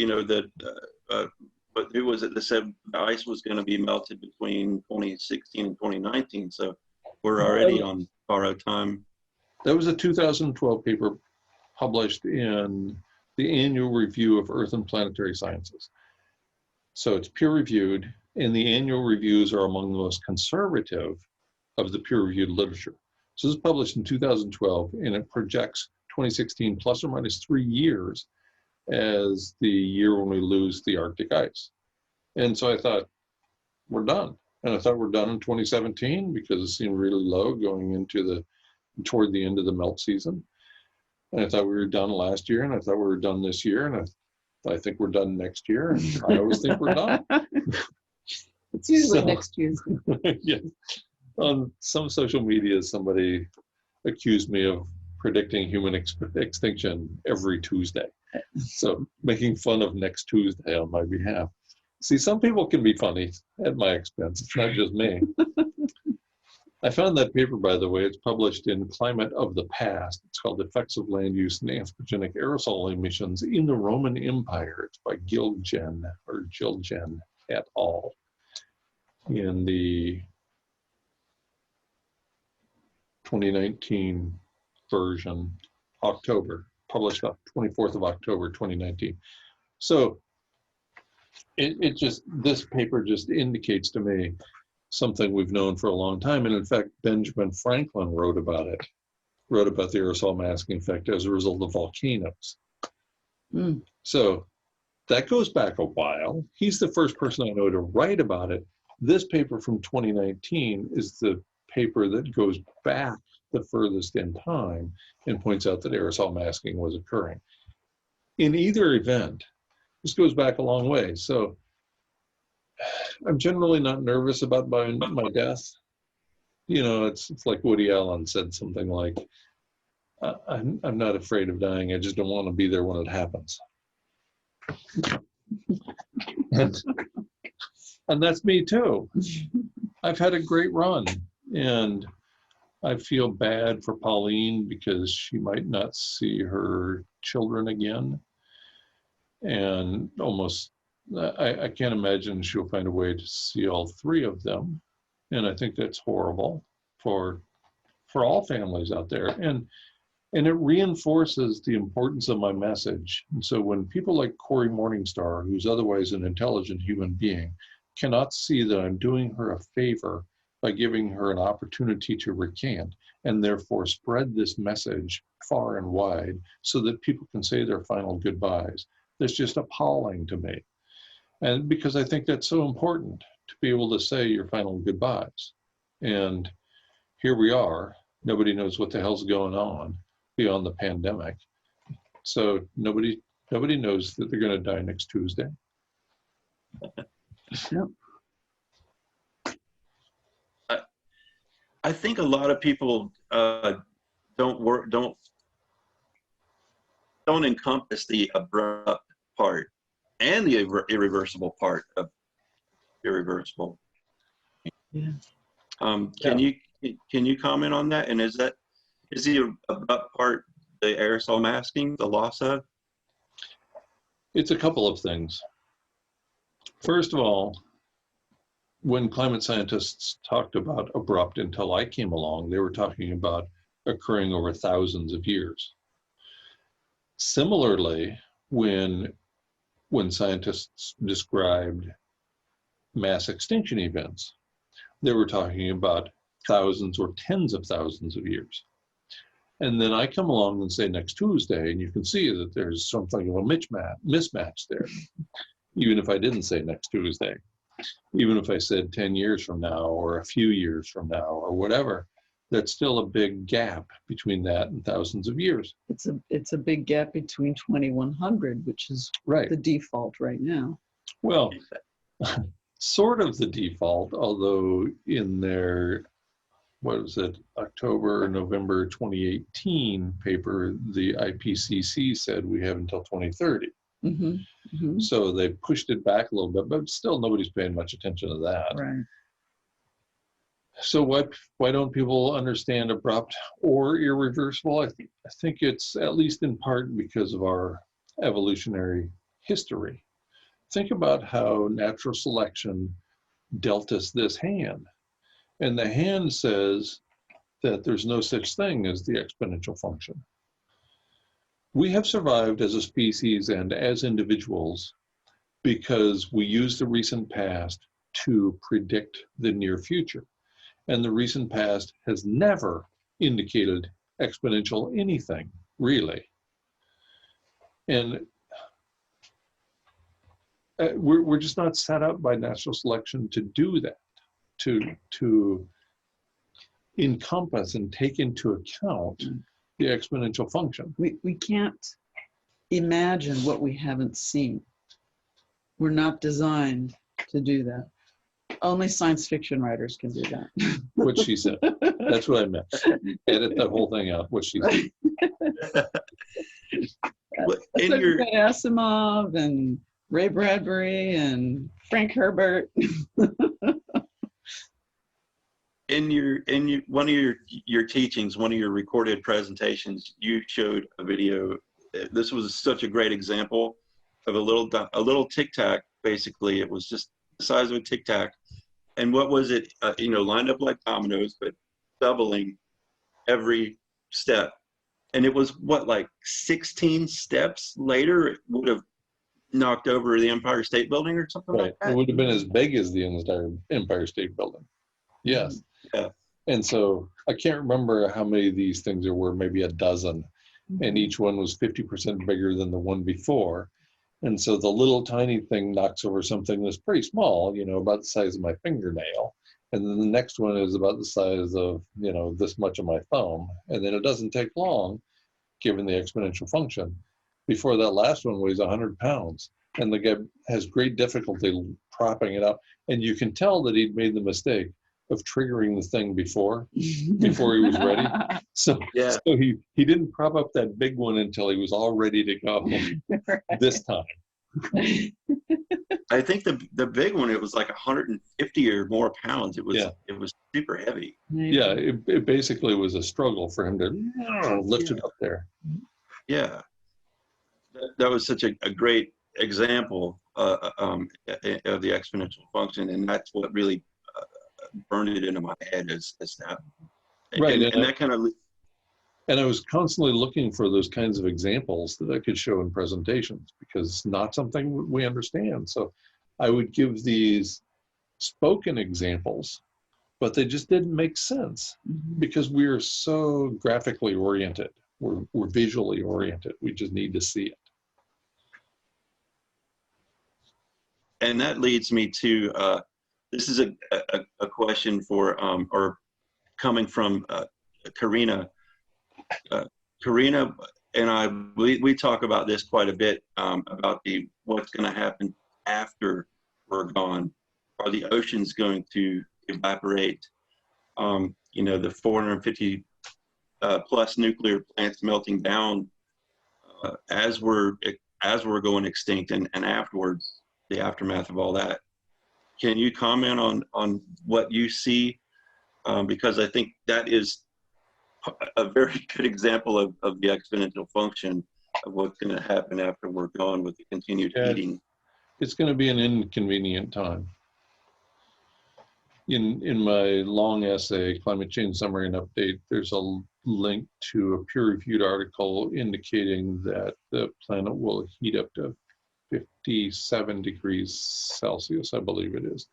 Speaker 1: it was that they said the ice was going to be melted between 2016 and 2019, so we're already on borrowed time.
Speaker 2: That was a 2012 paper published in the Annual Review of Earth and Planetary Sciences. So it's peer-reviewed, and the annual reviews are among the most conservative of the peer-reviewed literature. So this is published in 2012, and it projects 2016 plus or minus 3 years as the year when we lose the Arctic ice. And so I thought, we're done. And I thought we're done in 2017 because it seemed really low going into toward the end of the melt season. And I thought we were done last year, and I thought we were done this year, and I think we're done next year. And I always think we're done.
Speaker 3: It's usually next year.
Speaker 2: Yeah. On some social media, somebody accused me of predicting human extinction every Tuesday. So making fun of next Tuesday on my behalf. See, some people can be funny at my expense. It's not just me. I found that paper, by the way. It's published in Climate of the Past. It's called Effects of Land Use and Anthropogenic Aerosol Emissions in the Roman Empire. It's by Gilgen et al. In the 2019 version, October, published on 24th of October, 2019. So this paper just indicates to me something we've known for a long time. And in fact, Benjamin Franklin wrote about it, wrote about the aerosol masking effect as a result of volcanoes.
Speaker 3: Mm.
Speaker 2: So that goes back a while. He's the first person I know to write about it. This paper from 2019 is the paper that goes back the furthest in time and points out that aerosol masking was occurring. In either event, this goes back a long way. So I'm generally not nervous about my death. You know, it's like Woody Allen said something like, I'm not afraid of dying. I just don't want to be there when it happens. And that's me too. I've had a great run, and I feel bad for Pauline because she might not see her children again. And almost, I can't imagine she'll find a way to see all three of them. And I think that's horrible for all families out there. And it reinforces the importance of my message. And so when people like Corey Morningstar, who's otherwise an intelligent human being, cannot see that I'm doing her a favor by giving her an opportunity to recant and therefore spread this message far and wide so that people can say their final goodbyes, that's just appalling to me. And because I think that's so important to be able to say your final goodbyes. And here we are, nobody knows what the hell's going on beyond the pandemic. So nobody knows that they're going to die next Tuesday.
Speaker 3: Yep.
Speaker 1: I think a lot of people don't encompass the abrupt part and the irreversible part of irreversible.
Speaker 3: Yeah.
Speaker 1: Can you comment on that? And is the abrupt part the aerosol masking, the loss of?
Speaker 2: It's a couple of things. First of all, when climate scientists talked about abrupt until I came along, they were talking about occurring over thousands of years. Similarly, when scientists described mass extinction events, they were talking about thousands or tens of thousands of years. And then I come along and say next Tuesday, and you can see that there's something of a mismatch there. Even if I didn't say next Tuesday, even if I said 10 years from now or a few years from now or whatever, that's still a big gap between that and thousands of years.
Speaker 3: It's a big gap between 2100, which is
Speaker 2: right.
Speaker 3: The default right now.
Speaker 2: Well, sort of the default, although in their, what was it, November 2018 paper, the IPCC said we have until 2030.
Speaker 3: Mm-hmm. Mm-hmm.
Speaker 2: So they pushed it back a little bit, but still nobody's paying much attention to that.
Speaker 3: Right.
Speaker 2: So why don't people understand abrupt or irreversible? I think it's at least in part because of our evolutionary history. Think about how natural selection dealt us this hand. And the hand says that there's no such thing as the exponential function. We have survived as a species and as individuals because we use the recent past to predict the near future. And the recent past has never indicated exponential anything, really. And we're just not set up by natural selection to do that, to encompass and take into account the exponential function.
Speaker 3: We can't imagine what we haven't seen. We're not designed to do that. Only science fiction writers can do that.
Speaker 2: What she said. That's what I meant. Edit that whole thing out, what she said.
Speaker 3: Asimov and Ray Bradbury and Frank Herbert.
Speaker 1: In one of your teachings, one of your recorded presentations, you showed a video. This was such a great example of a little tic tac. Basically, it was just the size of a tic tac, and what was it? Lined up like dominoes, but doubling every step. And it was what, like 16 steps later, it would have knocked over the Empire State Building or something like that.
Speaker 2: It would have been as big as the entire Empire State Building. Yes.
Speaker 1: Yeah.
Speaker 2: And so I can't remember how many of these things there were, maybe a dozen, and each one was 50% bigger than the one before. And so the little tiny thing knocks over something that's pretty small, about the size of my fingernail. And then the next one is about the size of, this much of my thumb. And then it doesn't take long, given the exponential function, before that last one weighs 100 pounds. And the guy has great difficulty propping it up. And you can tell that he'd made the mistake of triggering the thing before he was ready. So he didn't prop up that big one until he was all ready to go this time.
Speaker 1: I think the big one, it was like 150 or more pounds. It was super heavy.
Speaker 2: Yeah, it basically was a struggle for him to lift it up there.
Speaker 1: Yeah, that was such a great example of the exponential function, and that's what really burned it into my head as that.
Speaker 2: Right,
Speaker 1: and that kind of.
Speaker 2: And I was constantly looking for those kinds of examples that I could show in presentations, because it's not something we understand. So I would give these spoken examples, but they just didn't make sense because we're so graphically oriented. We're visually oriented. We just need to see it.
Speaker 1: And that leads me to, this is a question for, or coming from Karina. Karina and I, we talk about this quite a bit, about what's going to happen after we're gone. Are the oceans going to evaporate? The 450 plus nuclear plants melting down as we're going extinct, and afterwards, the aftermath of all that. Can you comment on what you see? Because I think that is a very good example of the exponential function of what's going to happen after we're gone with the continued heating.
Speaker 2: It's going to be an inconvenient time. In my long essay, Climate Change Summary and Update, there's a link to a peer-reviewed article indicating that the planet will heat up to 57 degrees Celsius, I believe it is,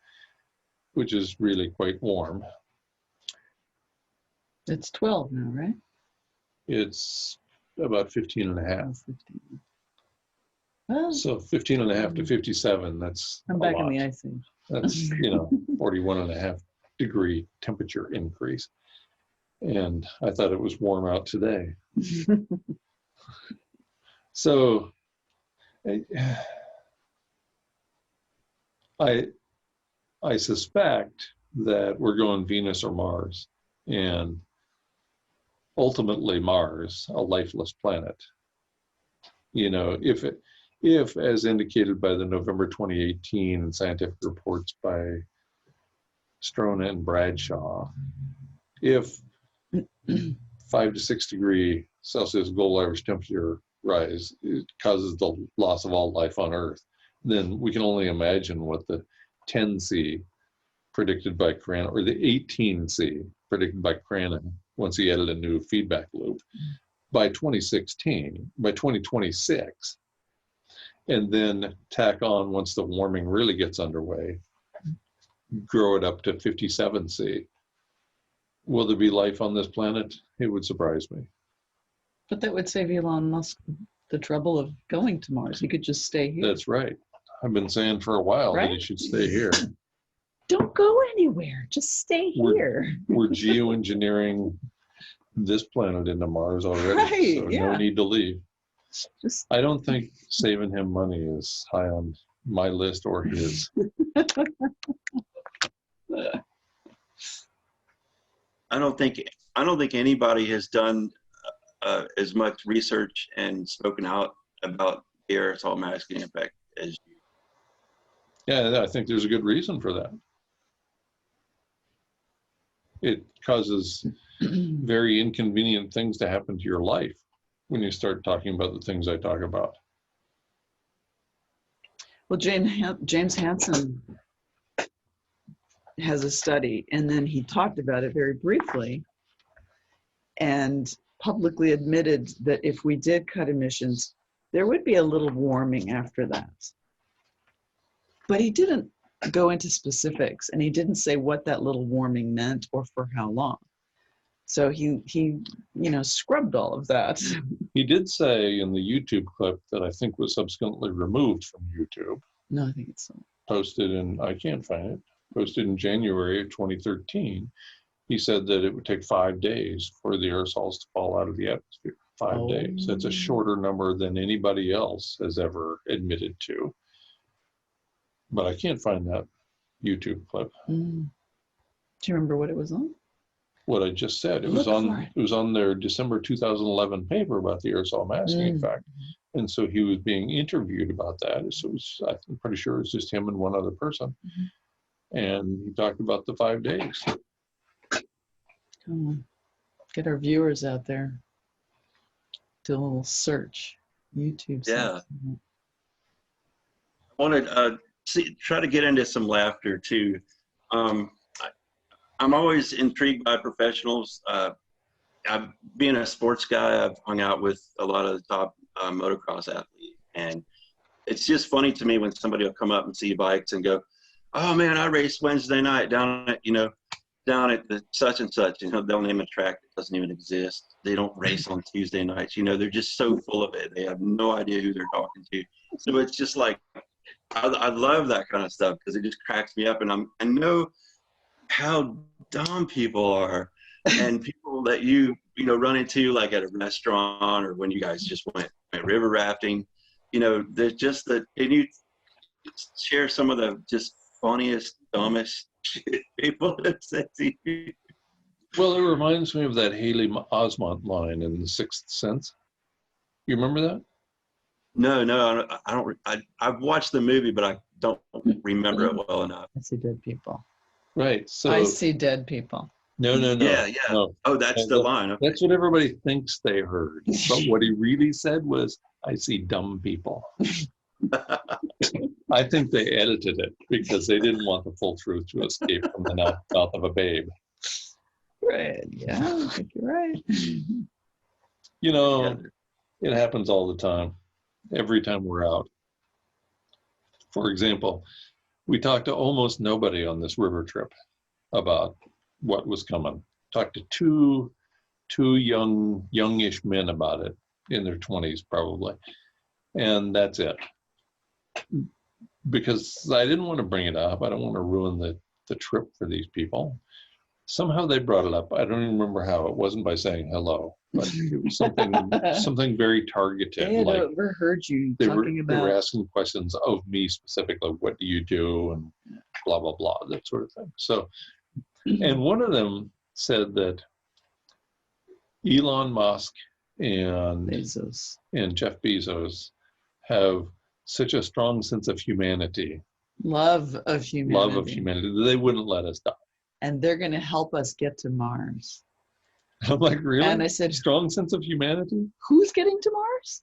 Speaker 2: which is really quite warm.
Speaker 3: It's 12 now, right?
Speaker 2: It's about 15 and a half.
Speaker 3: 15. Well,
Speaker 2: So 15 and a half to 57, that's
Speaker 3: I'm
Speaker 2: a
Speaker 3: back
Speaker 2: lot.
Speaker 3: in the ice age.
Speaker 2: That's, 41 and a half degree temperature increase. And I thought it was warm out today. So I suspect that we're going Venus or Mars, and ultimately Mars, a lifeless planet. If as indicated by the November 2018 scientific reports by Strona and Bradshaw, if 5 to 6 degree Celsius global average temperature rise causes the loss of all life on Earth, then we can only imagine what the 10C predicted by Cran, or the 18C predicted by Cranon, once he added a new feedback loop, by 2026, and then tack on, once the warming really gets underway, grow it up to 57C. Will there be life on this planet? It would surprise me.
Speaker 3: But that would save Elon Musk the trouble of going to Mars. He could just stay here.
Speaker 2: That's right. I've been saying for a while that he should stay here.
Speaker 3: Don't go anywhere. Just stay here.
Speaker 2: We're geoengineering this planet into Mars already,
Speaker 3: Right,
Speaker 2: so
Speaker 3: yeah.
Speaker 2: no need to leave.
Speaker 3: Just
Speaker 2: I don't think saving him money is high on my list or his.
Speaker 1: I don't think anybody has done as much research and spoken out about the aerosol masking effect as you.
Speaker 2: Yeah, I think there's a good reason for that. It causes very inconvenient things to happen to your life when you start talking about the things I talk about.
Speaker 3: Well, James Hansen has a study, and then he talked about it very briefly and publicly admitted that if we did cut emissions, there would be a little warming after that. But he didn't go into specifics, and he didn't say what that little warming meant or for how long. So he scrubbed all of that.
Speaker 2: He did say in the YouTube clip that I think was subsequently removed from YouTube.
Speaker 3: No, I think it's so.
Speaker 2: Posted in, I can't find it, posted in January of 2013. He said that it would take 5 days for the aerosols to fall out of the atmosphere. 5 days. That's a shorter number than anybody else has ever admitted to. But I can't find that YouTube clip.
Speaker 3: Do you remember what it was on?
Speaker 2: What I just said. It was on their December 2011 paper about the aerosol masking effect. And so he was being interviewed about that. So it was, I'm pretty sure it was just him and one other person. And he talked about the 5 days.
Speaker 3: Come on. Get our viewers out there. Do a little search. YouTube.
Speaker 1: Yeah. I want to try to get into some laughter too. I'm always intrigued by professionals. Being a sports guy, I've hung out with a lot of the top motocross athletes, and it's just funny to me when somebody will come up and see bikes and go, "Oh man, I raced Wednesday night down at the such and such." They'll name a track that doesn't even exist. They don't race on Tuesday nights. They're just so full of it. They have no idea who they're talking to. So it's just like, I love that kind of stuff because it just cracks me up, and I know how dumb people are, and people that you run into like at a restaurant or when you guys just went river rafting. There's just that. Can you share some of the just funniest, dumbest shit people have said to you?
Speaker 2: Well, it reminds me of that Haley Osment line in The Sixth Sense. You remember that?
Speaker 1: No, I don't. I've watched the movie, but I don't remember it well enough.
Speaker 3: I see dead people.
Speaker 2: Right. So
Speaker 3: I see dead people.
Speaker 2: No.
Speaker 1: Yeah.
Speaker 2: No.
Speaker 1: Oh, that's the line. Okay.
Speaker 2: That's what everybody thinks they heard. But what he really said was, "I see dumb people." I think they edited it because they didn't want the full truth to escape from the mouth of a babe.
Speaker 3: Right. Yeah, I think you're right.
Speaker 2: It happens all the time. Every time we're out. For example, we talked to almost nobody on this river trip about what was coming. Talked to two youngish men about it, in their 20s probably. And that's it. Because I didn't want to bring it up. I don't want to ruin the trip for these people. Somehow they brought it up. I don't even remember how. It wasn't by saying hello, but it was something very targeted.
Speaker 3: They had overheard you talking about.
Speaker 2: They were asking questions of me specifically. What do you do? And blah, blah, blah, that sort of thing. So, and one of them said that Elon Musk and Jeff Bezos have such a strong sense of humanity.
Speaker 3: Love of humanity.
Speaker 2: They wouldn't let us die.
Speaker 3: And they're going to help us get to Mars.
Speaker 2: I'm like, really?
Speaker 3: And I said,
Speaker 2: strong sense of humanity?
Speaker 3: Who's getting to Mars?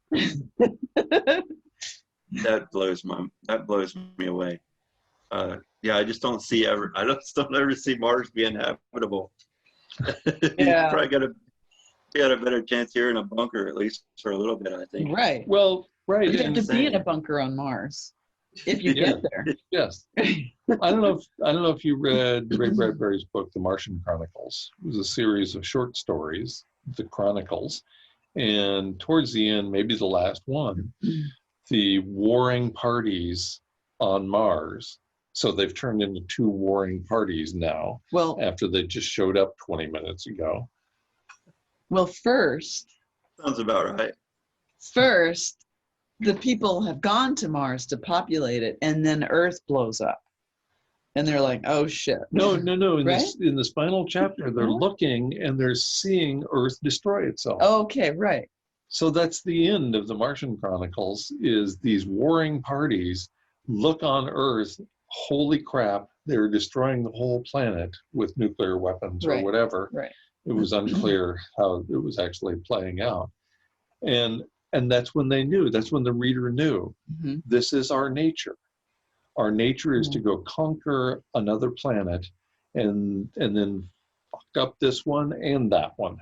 Speaker 1: That blows me away. Yeah, I just don't see I don't ever see Mars being habitable.
Speaker 3: Yeah.
Speaker 1: You probably got a better chance here in a bunker, at least for a little bit, I think.
Speaker 3: Right.
Speaker 2: Well, right.
Speaker 3: You have to be in a bunker on Mars if you get there.
Speaker 2: Yes. I don't know if you read Ray Bradbury's book, The Martian Chronicles. It was a series of short stories, the Chronicles, and towards the end, maybe the last one, the warring parties on Mars. So they've turned into two warring parties now.
Speaker 3: Well,
Speaker 2: after they just showed up 20 minutes ago.
Speaker 3: Well, first.
Speaker 1: Sounds about right.
Speaker 3: First, the people have gone to Mars to populate it, and then Earth blows up. And they're like, oh, shit.
Speaker 2: No.
Speaker 3: Right?
Speaker 2: In this final chapter, they're looking and they're seeing Earth destroy itself.
Speaker 3: Okay, right.
Speaker 2: So that's the end of the Martian Chronicles, is these warring parties look on Earth, holy crap, they were destroying the whole planet with nuclear weapons or
Speaker 3: Right.
Speaker 2: whatever.
Speaker 3: Right.
Speaker 2: It was unclear how it was actually playing out. And that's when they knew, that's when the reader knew,
Speaker 3: Mhm.
Speaker 2: this is our nature. Our nature is to go conquer another planet and then fuck up this one and that one.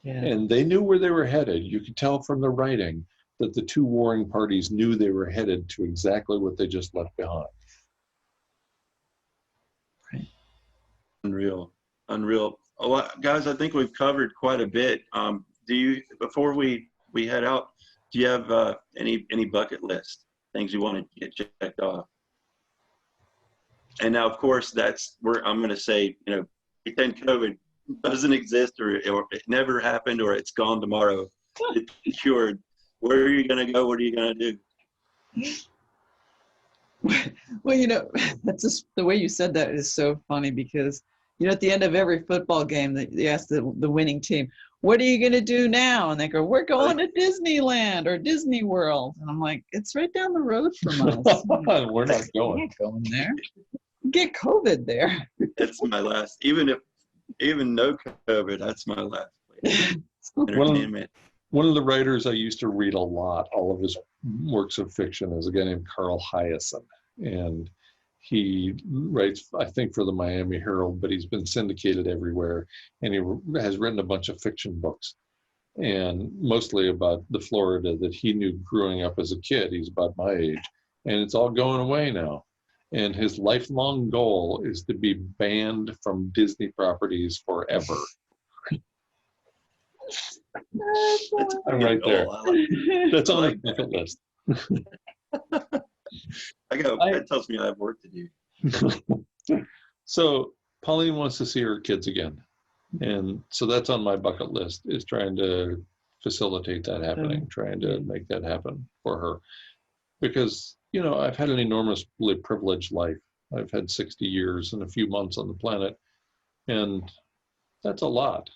Speaker 3: Yeah.
Speaker 2: And they knew where they were headed. You could tell from the writing that the two warring parties knew they were headed to exactly what they just left behind.
Speaker 1: Unreal. Well, guys, I think we've covered quite a bit. Do you, before we head out, do you have any bucket list things you want to get checked off? And now, of course, that's where I'm going to say, pretend COVID doesn't exist, or it never happened, or it's gone tomorrow. It's cured. Where are you going to go? What are you going to do?
Speaker 3: Well, that's just the way you said that is so funny because, at the end of every football game, they ask the winning team, what are you going to do now? And they go, we're going to Disneyland or Disney World. And I'm like, it's right down the road from us.
Speaker 2: We're not
Speaker 3: We're
Speaker 2: going.
Speaker 3: not going there. Get COVID there.
Speaker 1: That's my last, even no COVID, that's my last place. Entertainment.
Speaker 2: One of the writers I used to read a lot, all of his works of fiction, is a guy named Carl Hyacin. And he writes, I think, for the Miami Herald, but he's been syndicated everywhere. And he has written a bunch of fiction books, and mostly about the Florida that he knew growing up as a kid. He's about my age. And it's all going away now. And his lifelong goal is to be banned from Disney properties forever. I'm right there. That's on the bucket list.
Speaker 1: That tells me I have work to do.
Speaker 2: So Pauline wants to see her kids again. And so that's on my bucket list, is trying to facilitate that happening, trying to make that happen for her. Because, I've had an enormously privileged life. I've had 60 years and a few months on the planet. And that's a lot.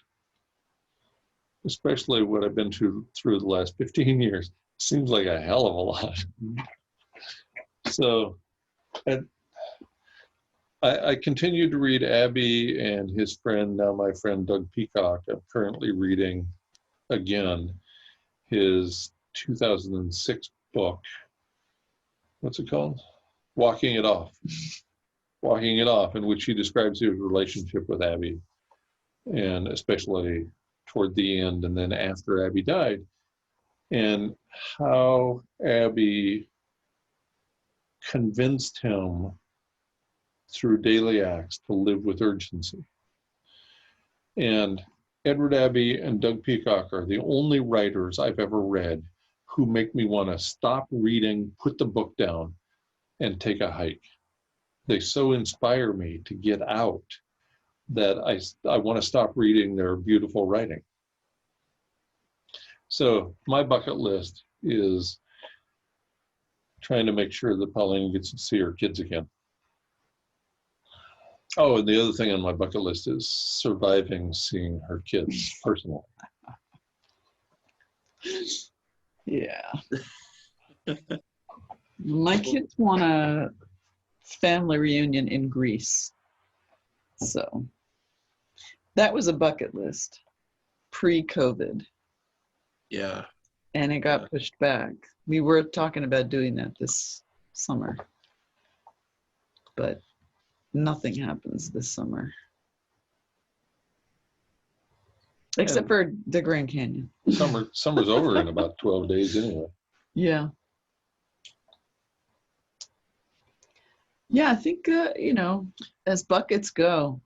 Speaker 2: Especially what I've been through the last 15 years. Seems like a hell of a lot. So I continue to read Abbey and his friend, now my friend Doug Peacock. I'm currently reading again his 2006 book. What's it called? Walking It Off. Walking It Off, in which he describes his relationship with Abbey, and especially toward the end and then after Abbey died, and how Abbey convinced him through daily acts to live with urgency. And Edward Abbey and Doug Peacock are the only writers I've ever read who make me want to stop reading, put the book down, and take a hike. They so inspire me to get out that I want to stop reading their beautiful writing. So my bucket list is trying to make sure that Pauline gets to see her kids again. Oh, and the other thing on my bucket list is surviving seeing her kids personally.
Speaker 3: Yeah. My kids want a family reunion in Greece. So that was a bucket list pre-COVID.
Speaker 1: Yeah.
Speaker 3: And it got pushed back. We were talking about doing that this summer, but nothing happens this summer. Except for the Grand Canyon.
Speaker 2: Summer's over in about 12 days anyway.
Speaker 3: Yeah. Yeah, I think, as buckets go,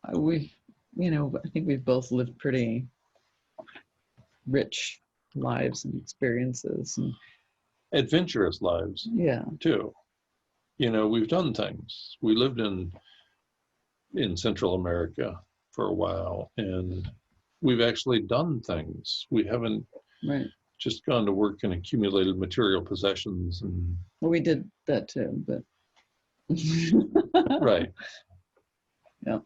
Speaker 3: I think we've both lived pretty rich lives and experiences. And
Speaker 2: adventurous lives, too. We've done things. We lived in Central America for a while, and we've actually done things. We haven't just gone to work and accumulated material possessions. And
Speaker 3: well, we did that too, but
Speaker 2: right.
Speaker 3: Yeah.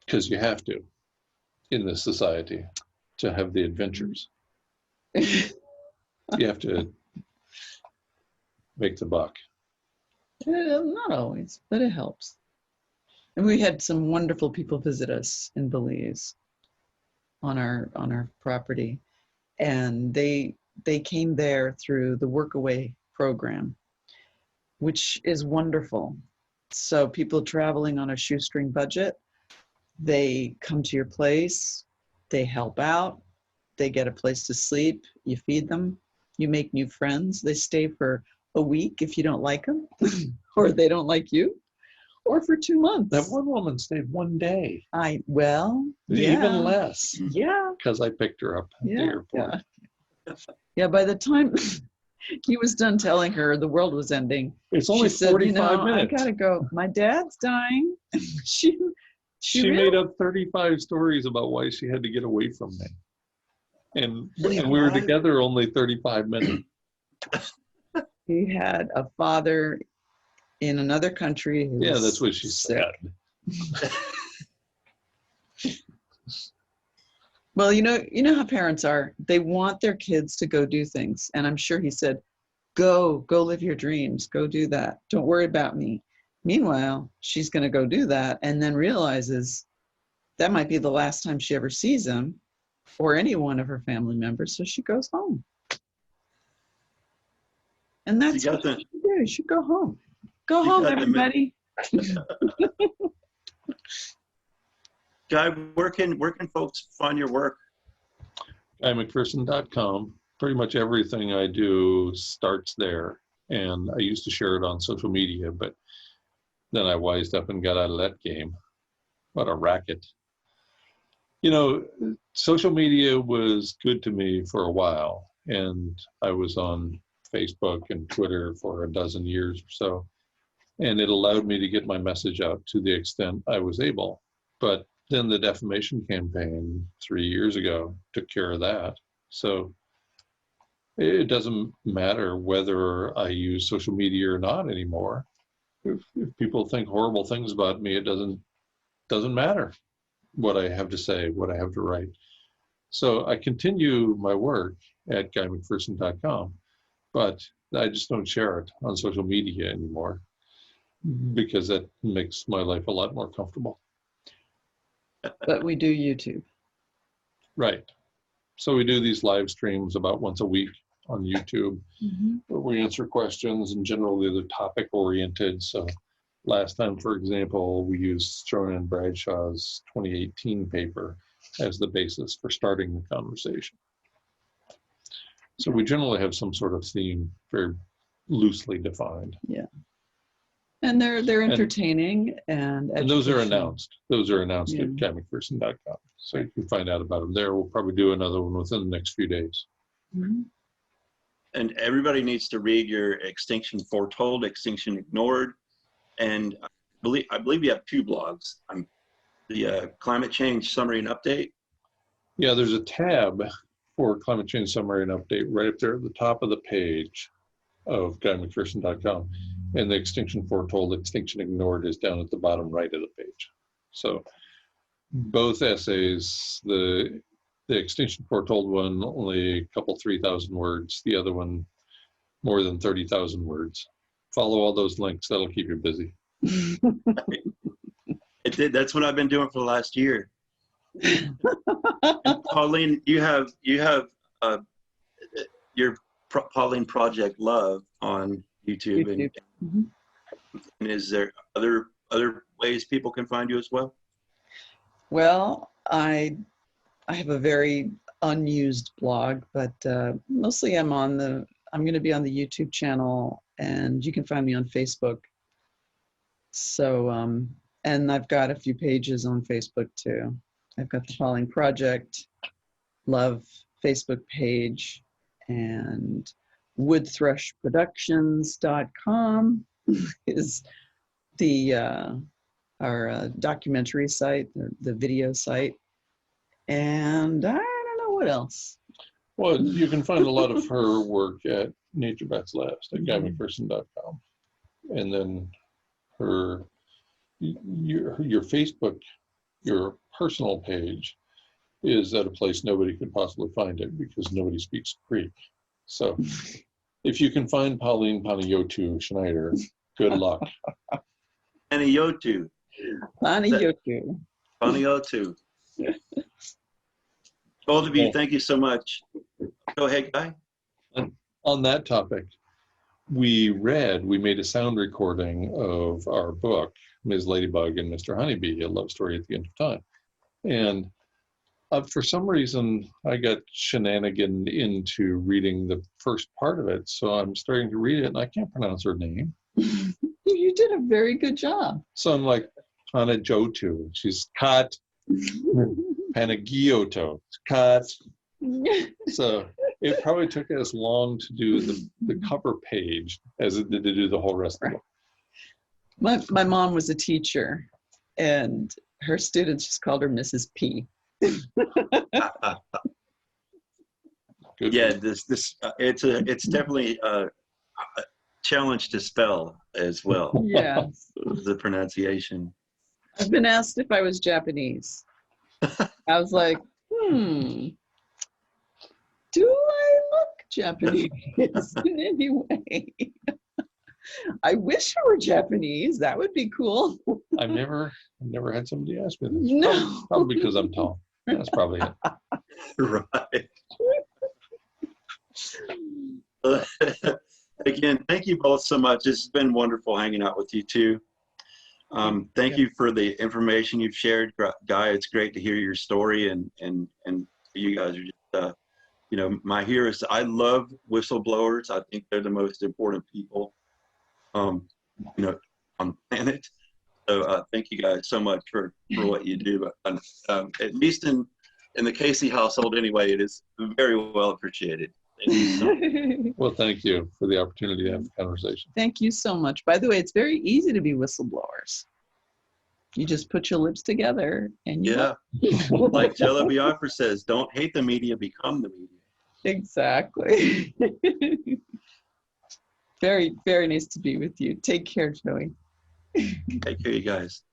Speaker 2: Because you have to in this society to have the adventures. You have to make the buck.
Speaker 3: Not always, but it helps. And we had some wonderful people visit us in Belize on our property, and they came there through the Workaway program, which is wonderful. So people traveling on a shoestring budget, they come to your place, they help out, they get a place to sleep, you feed them, you make new friends, they stay for a week if you don't like them, or they don't like you, or for 2 months.
Speaker 2: That one woman stayed 1 day.
Speaker 3: Yeah.
Speaker 2: Even less.
Speaker 3: Yeah.
Speaker 2: Because I picked her up at the airport.
Speaker 3: Yeah, by the time he was done telling her the world was ending,
Speaker 2: It's only
Speaker 3: she said,
Speaker 2: 45 minutes.
Speaker 3: I gotta go. My dad's dying. she
Speaker 2: made up 35 stories about why she had to get away from me. And we were together only 35 minutes.
Speaker 3: He had a father in another country.
Speaker 2: Yeah, that's what she said.
Speaker 3: Well, you know how parents are. They want their kids to go do things. And I'm sure he said, go live your dreams. Go do that. Don't worry about me. Meanwhile, she's going to go do that and then realizes that might be the last time she ever sees him or any one of her family members. So she goes home. And that's what you should do. You should go home. Go home, everybody.
Speaker 1: Guy, where can folks find your work?
Speaker 2: McPherson.com. Pretty much everything I do starts there. And I used to share it on social media, but then I wised up and got out of that game. What a racket. Social media was good to me for a while. And I was on Facebook and Twitter for a dozen years or so. And it allowed me to get my message out to the extent I was able. But then the defamation campaign 3 years ago took care of that. So it doesn't matter whether I use social media or not anymore. If people think horrible things about me, it doesn't matter what I have to say, what I have to write. So I continue my work at guymcpherson.com, but I just don't share it on social media anymore because that makes my life a lot more comfortable.
Speaker 3: But we do YouTube.
Speaker 2: Right. So we do these live streams about once a week on YouTube, where we answer questions, and generally they're topic oriented. So last time, for example, we used Strone and Bradshaw's 2018 paper as the basis for starting the conversation. So we generally have some sort of theme very loosely defined.
Speaker 3: Yeah. And they're entertaining and
Speaker 2: those are announced. Those are announced
Speaker 3: Yeah.
Speaker 2: at guymcpherson.com. So you can find out about them there. We'll probably do another one within the next few days.
Speaker 1: And everybody needs to read your Extinction Foretold, Extinction Ignored, and I believe you have 2 blogs. The Climate Change Summary and Update.
Speaker 2: Yeah, there's a tab for Climate Change Summary and Update right up there at the top of the page of guymcpherson.com. And the Extinction Foretold, Extinction Ignored is down at the bottom right of the page. So both essays, the Extinction Foretold one, only a couple 3,000 words. The other one, more than 30,000 words. Follow all those links. That'll keep you busy.
Speaker 1: That's what I've been doing for the last year. And Pauline, you have your Pauline Project Love on YouTube. And is there other ways people can find you as well?
Speaker 3: Well, I have a very unused blog, but mostly I'm going to be on the YouTube channel, and you can find me on Facebook. So, and I've got a few pages on Facebook too. I've got the Pauline Project Love Facebook page, and woodthrushproductions.com is our documentary site, the video site. And I don't know what else.
Speaker 2: Well, you can find a lot of her work at Nature Bats Last at guymcpherson.com. And then your Facebook, your personal page is at a place nobody could possibly find it because nobody speaks Greek. So If you can find Pauline Panayotu Schneider, good luck.
Speaker 1: Panayotu.
Speaker 3: Panayotu.
Speaker 1: Panayotu. Both of you, thank you so much. Go ahead, Guy.
Speaker 2: On that topic, we made a sound recording of our book, Ms. Ladybug and Mr. Honeybee, A Love Story at the End of Time. And for some reason, I got shenanigan into reading the first part of it. So I'm starting to read it and I can't pronounce her name.
Speaker 3: You did a very good job.
Speaker 2: So I'm like, Panajotu. She's Kat Panagioto. Kat. So it probably took as long to do the cover page as it did to do the whole rest of the book.
Speaker 3: My mom was a teacher, and her students just called her Mrs. P.
Speaker 2: Good.
Speaker 1: Yeah, it's definitely a challenge to spell as well.
Speaker 3: Yeah.
Speaker 1: The pronunciation.
Speaker 3: I've been asked if I was Japanese. I was like, do I look Japanese in any way? I wish I were Japanese. That would be cool.
Speaker 2: I've never had somebody ask me this.
Speaker 3: No.
Speaker 2: Probably because I'm tall. That's probably it.
Speaker 1: Right. Again, thank you both so much. It's been wonderful hanging out with you too. Thank you for the information you've shared, Guy. It's great to hear your story, and you guys are just my heroes. I love whistleblowers. I think they're the most important people on the planet. So thank you guys so much for what you do. At least in the Casey household anyway, it is very well appreciated. Thank you so much.
Speaker 2: Well, thank you for the opportunity to have the conversation.
Speaker 3: Thank you so much. By the way, it's very easy to be whistleblowers. You just put your lips together and
Speaker 1: Like Jello Biafra says, don't hate the media, become the media.
Speaker 3: Exactly. Very, very nice to be with you. Take care, Joey.
Speaker 1: Take care, you guys.